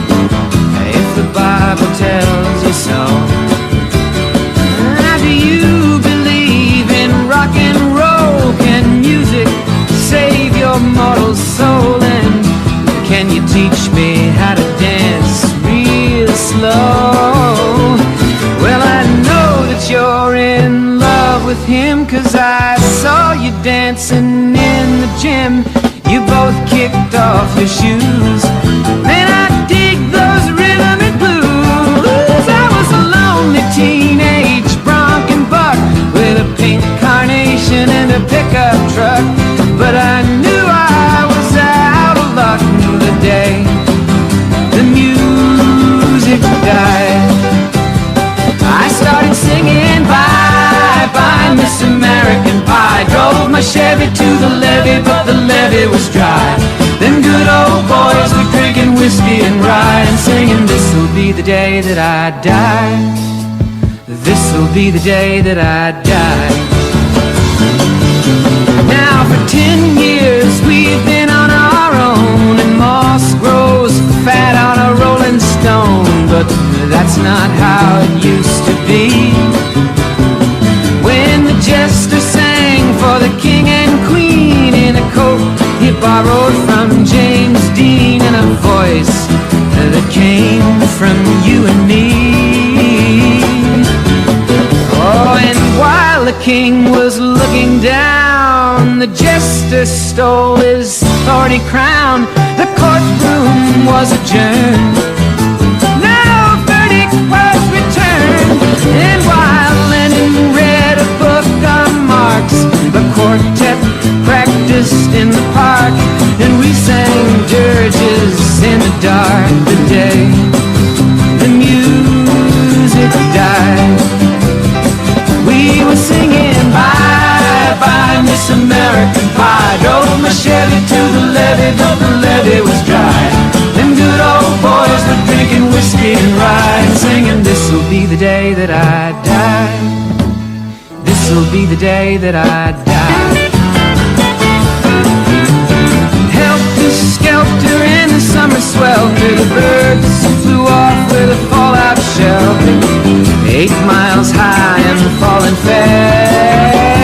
If the Bible tells you so. Now, do you believe in rock and roll? Can music save your mortal soul? And can you teach me how to dance real slow? Well, I know that you're in love with him, 'cause I saw you dancing in the gym. You both kicked off your shoes. Man, I dig those rhythm and blues. I was a lonely teenage bronc and buck with a pink carnation and a pickup truck, but I knew I was out of luck the day the music died. I started singing bye-bye, Miss American Pie. Drove my Chevy to the levee, but the levee was dry. Them good old boys were drinking whiskey and rye, and singing, this'll be the day that I die. This'll be the day that I die. Now for 10 years we've been on our own, and moss grows fat on a rolling stone, but that's not how it used to be. When the jester sang for the king and queen in a coat he borrowed from James Dean, and a voice that came from you and me. Oh, and while the king was looking down, the jester stole his thorny crown. The courtroom was adjourned. No verdict was returned. And while Lenin read a book on Marx, the quartet practiced in the park, and we sang dirges in the dark the day the music died. We were singing bye-bye, Miss American Pie. Drove my Chevy to the levee, but the levee was dry. Them good old boys were drinking whiskey and rye, and singing, this'll be the day that I die. This'll be the day that I die. Helter-skelter in the summer swelter, the birds flew off with a fallout shelter. 8 miles high and falling fast.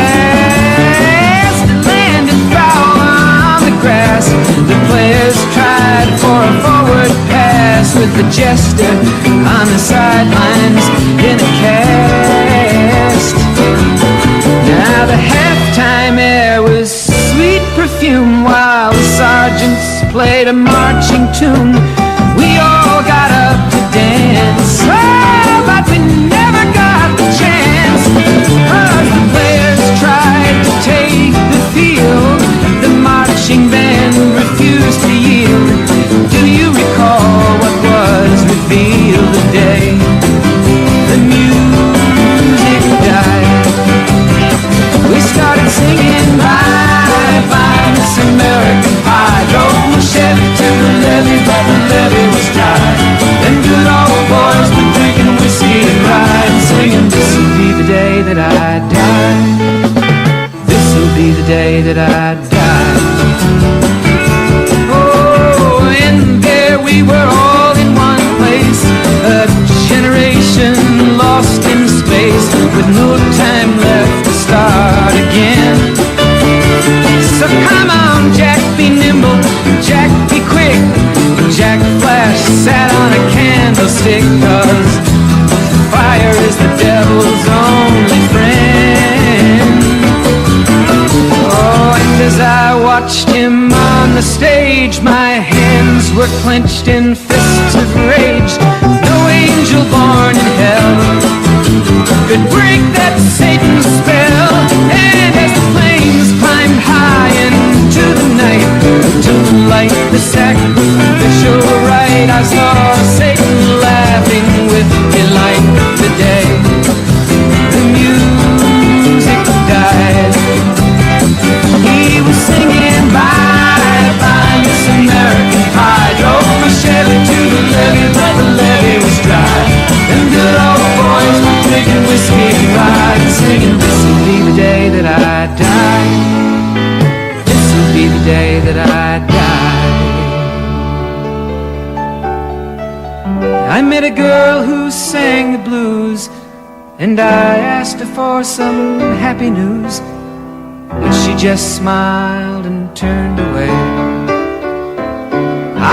It landed foul on the grass. The players tried for a forward pass, with the jester on the sidelines in a cast. Now the halftime air was sweet perfume, while the sergeants played a marching tune. We all got up to dance, oh, but we never got the chance, 'cause the players tried to take the field. The marching band refused to yield. Do you recall what was revealed the day the music died? We started singing bye-bye, Miss American Pie. Drove that I die. This'll be the day that I die. Oh, and there we were all in one place, a generation lost in space, with no time left to start again. So come on, Jack, be nimble, Jack, be quick. Jack Flash sat on a candlestick, 'cause fire is the devil's only friend. Oh, and as I watched him on the stage, my hands were clenched in fists of rage. No angel born in hell could break that Satan spell. And as the flames climbed high into the night to light the sacrificial rite, I saw Satan laughing with delight. The day the music died, he was singing bye bye Miss American Pie. Drove my Chevy to the levee, but the levee was dry. And good old boys were drinking whiskey and rye, and singing, this'll be the day that I die. This'll be the day that I die. I met a girl who sang the blues, and I asked her for some happy news, but she just smiled and turned away.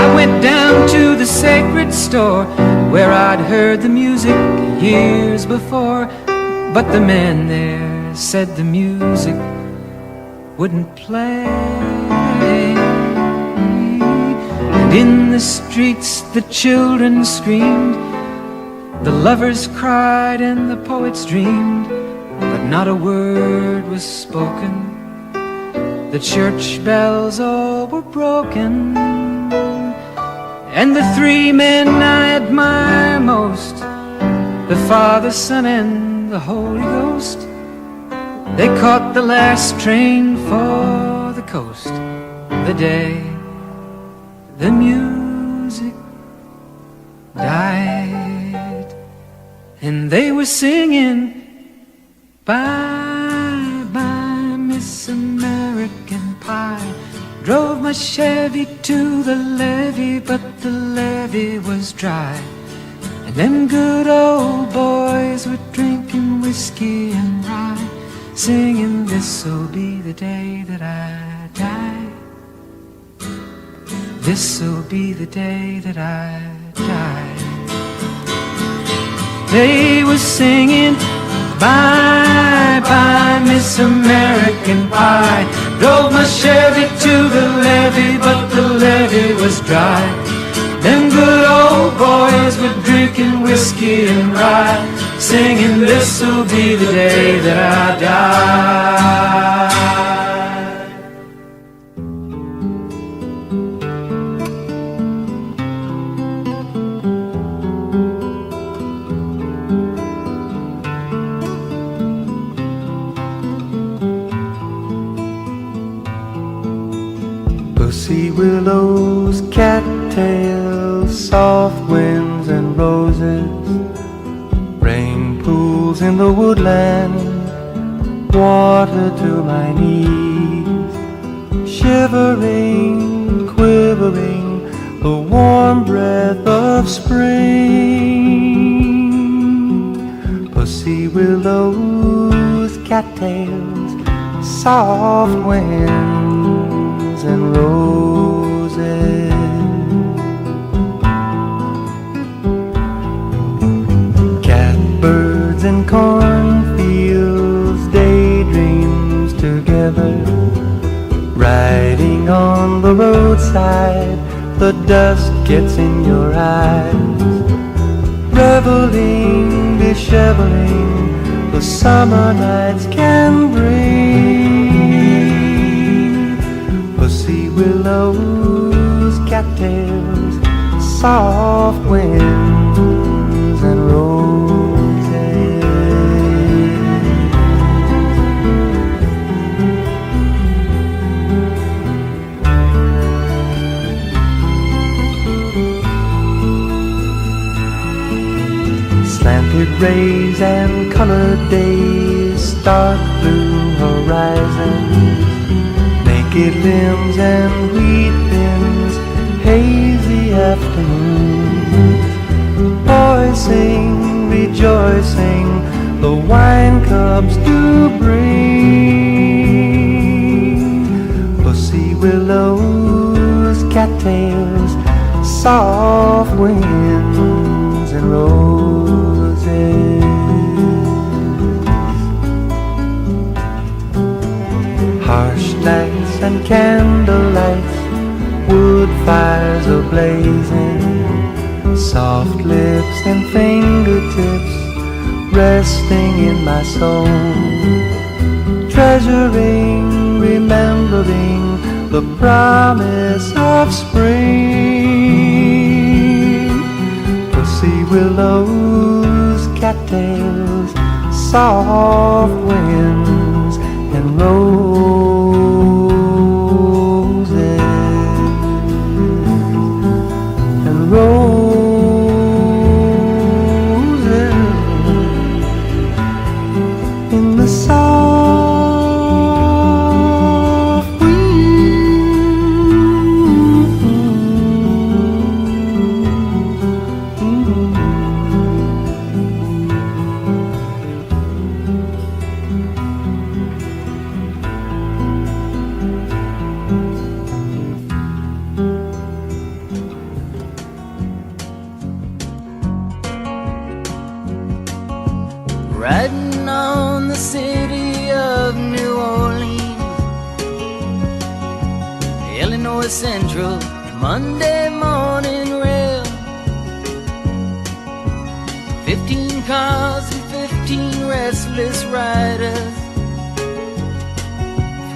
I went down to the sacred store where I'd heard the music years before, but the man there said the music wouldn't play. And in the streets the children screamed, the lovers cried and the poets dreamed, but not a word was spoken. The church bells all were broken. And the three men I admire most, the Father, Son, and the Holy Ghost, they caught the last train for the coast. The day the music died, and they were singing bye bye Miss American Pie. Drove my Chevy to the levee, but the levee was dry. And them good old boys were drinking whiskey and rye, singing, this'll be the day that I die. This'll be the day that I die. They were singing bye bye Miss American Pie. Drove my Chevy to the levee, but the levee was dry. Them good old boys were drinking whiskey and rye, singing, this'll be the day that I die. Pussy willows, cattails, soft winds and roses, rain pools in the woodland, water to my knees, shivering, quivering, the warm breath of spring. Pussy willows, cattails, soft winds and roses, catbirds and cornfields, daydreams together, riding on the roadside, the dust gets in your eyes, reveling, disheveling, the summer nights can bring. Pussy willows, cattails, soft winds and roses. Slanted rays and colored days, dark blue horizon, naked limbs and wheat bins, hazy afternoons. Boys sing, rejoicing, the wine cups do bring. Pussy willows, cattails, soft winds and roses. Harsh nights and candlelights, wood fires are blazing, soft lips and fingertips resting in my soul, treasuring, remembering the promise of spring. Pussy willows, cattails, soft winds and roses and roses in the soft Riding on the city of New Orleans, Illinois Central, Monday morning rail. 15 cars and 15 restless riders,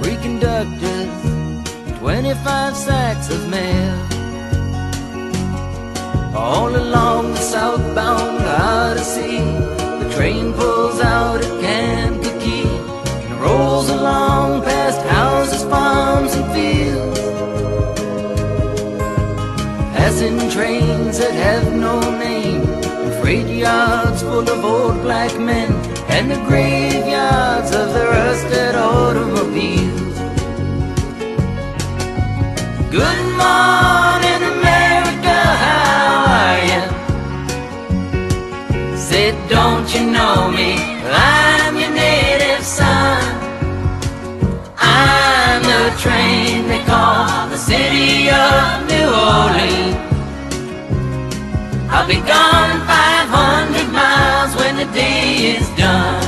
3 conductors, 25 sacks of mail. All along the southbound Odyssey, the train pulls out at Kankakee and rolls along past houses, farms, and fields, passing trains that have no name, and freight yards full of old black men, and the graveyards of the rusted automobiles. Good morning, America, how are you? Said, don't you know me? I'm your native son. I'm the train they call the city of New Orleans. I'll be gone 500 miles when the day is done.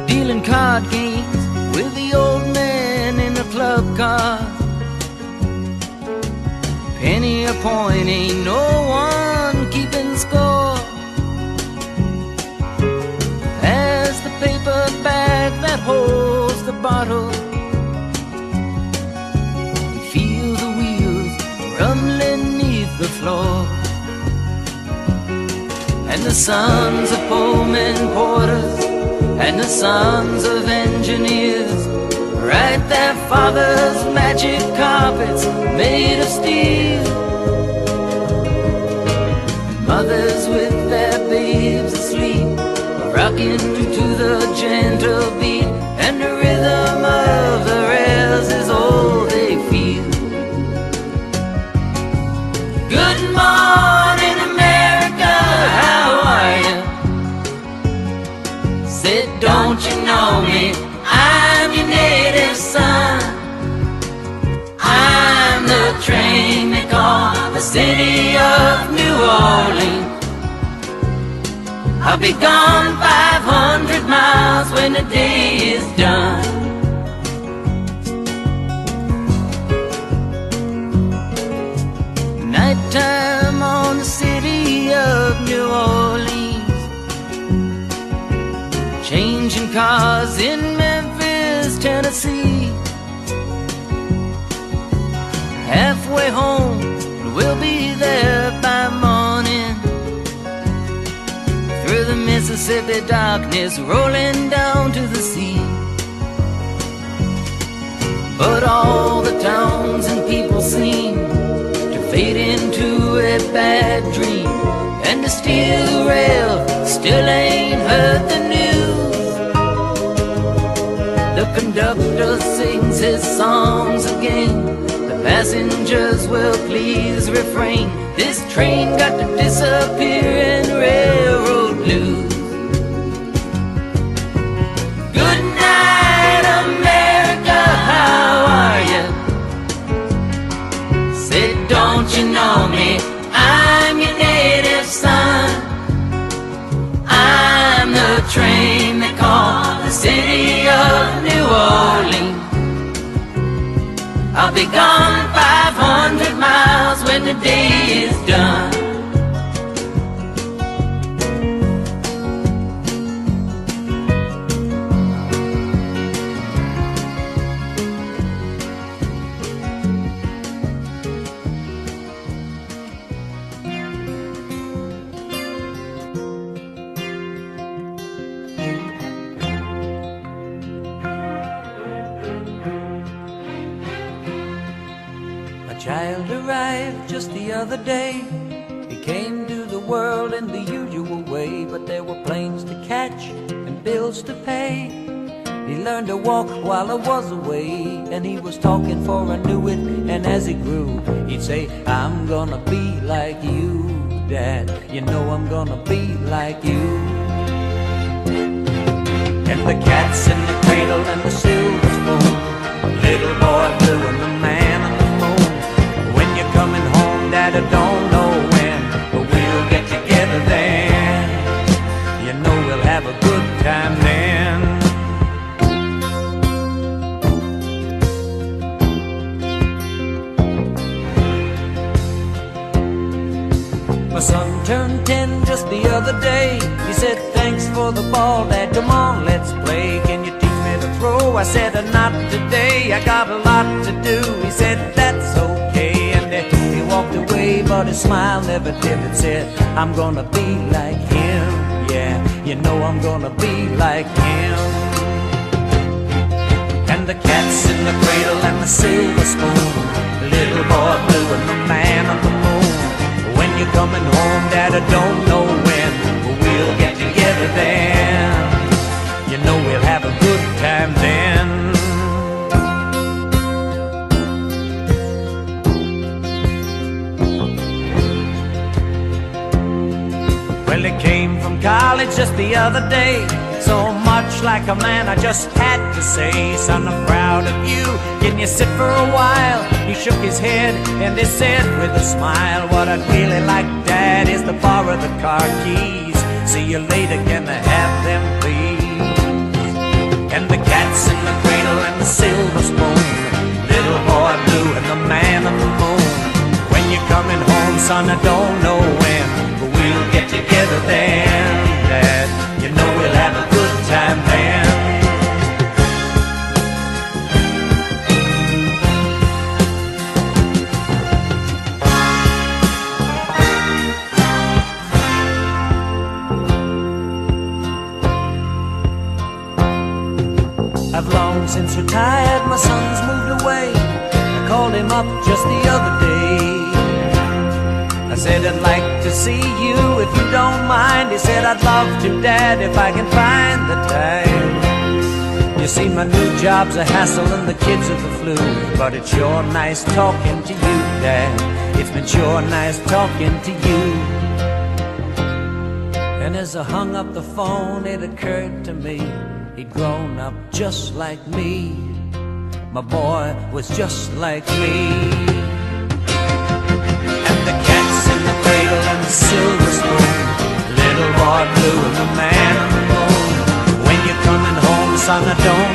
Dealing card games with the old man in the club car. Penny a point, ain't no one keeping score. As the paper bag that holds the bottle, you feel the wheels rumbling neath the floor. And the sons of Pullman porters and the sons of engineers write their father's magic carpets made of steel. Mothers with their babes asleep are rocking to the gentle beat, and the rhythm of the rails is all they feel. Good morning, America, how are you? Said, don't you know me? I'm your native son. I'm the train they call the city of New Orleans. I'll be gone 500 miles when the day is done. Nighttime on the city of New Orleans, changing cars in Memphis, Tennessee. Halfway home, and we'll be there by morning. Through the Mississippi darkness, rolling down to the sea. But all the towns and people seem to fade into a bad dream, and the steel rail still ain't heard the news. The conductor sings his songs again. The passengers will please refrain. This train got to disappear in railroad blues. Good night, America, how are you? Say, don't you know me? I'm your native son. I'm the train they call the city of New Orleans. I'll be gone 500 miles when the day is done. Child arrived just the other day. He came to the world in the usual way, but there were planes to catch and bills to pay. He learned to walk while I was away, and he was talking for I knew it. And as he grew, he'd say, I'm gonna be like you, Dad. You know I'm gonna be like you. And the cat's in the cradle and the silver spoon, little boy blue and the man on the moon. When you're coming home, Dad, I don't know when, but we'll get together then. You know we'll have a good time then. My son turned 10 just the other day. He said, thanks for the ball, Dad, come on, let's play. Can you teach me to throw? I said, not today, I got a lot to do. He said, that's okay. He walked away, but his smile never dimmed. Said, I'm gonna be like him. Yeah, you know I'm gonna be like him. And the cat's in the cradle and the silver spoon, little boy blue and the man on the moon. When you're coming home, Dad, I don't know when, but we'll get together then. You know we'll have a good time then. Well, he came from college just the other day, so much like a man I just had to say, son, I'm proud of you, can you sit for a while? He shook his head and he said with a smile, what I'd really like, Dad, is to borrow the car keys. See you later, can I have them, please? And the cat's in the cradle and the silver spoon, little boy blue and the man on the moon. When you're coming home, son, I don't know when, but we'll get together then, Dad. You know we'll have a good time then. I've long since retired, my son's moved away. I called him up just the other day. I said, I'd like to see you if you don't mind. He said, I'd love to, Dad, if I can find the time. You see, my new job's a hassle and the kids are the flu, but it's sure nice talking to you, Dad. It's been sure nice talking to you. And as I hung up the phone, it occurred to me, he'd grown up just like me. My boy was just like me. And the cat's in the cradle and the silver spoon, little boy blue and the man on the moon. When you're coming home, son, I don't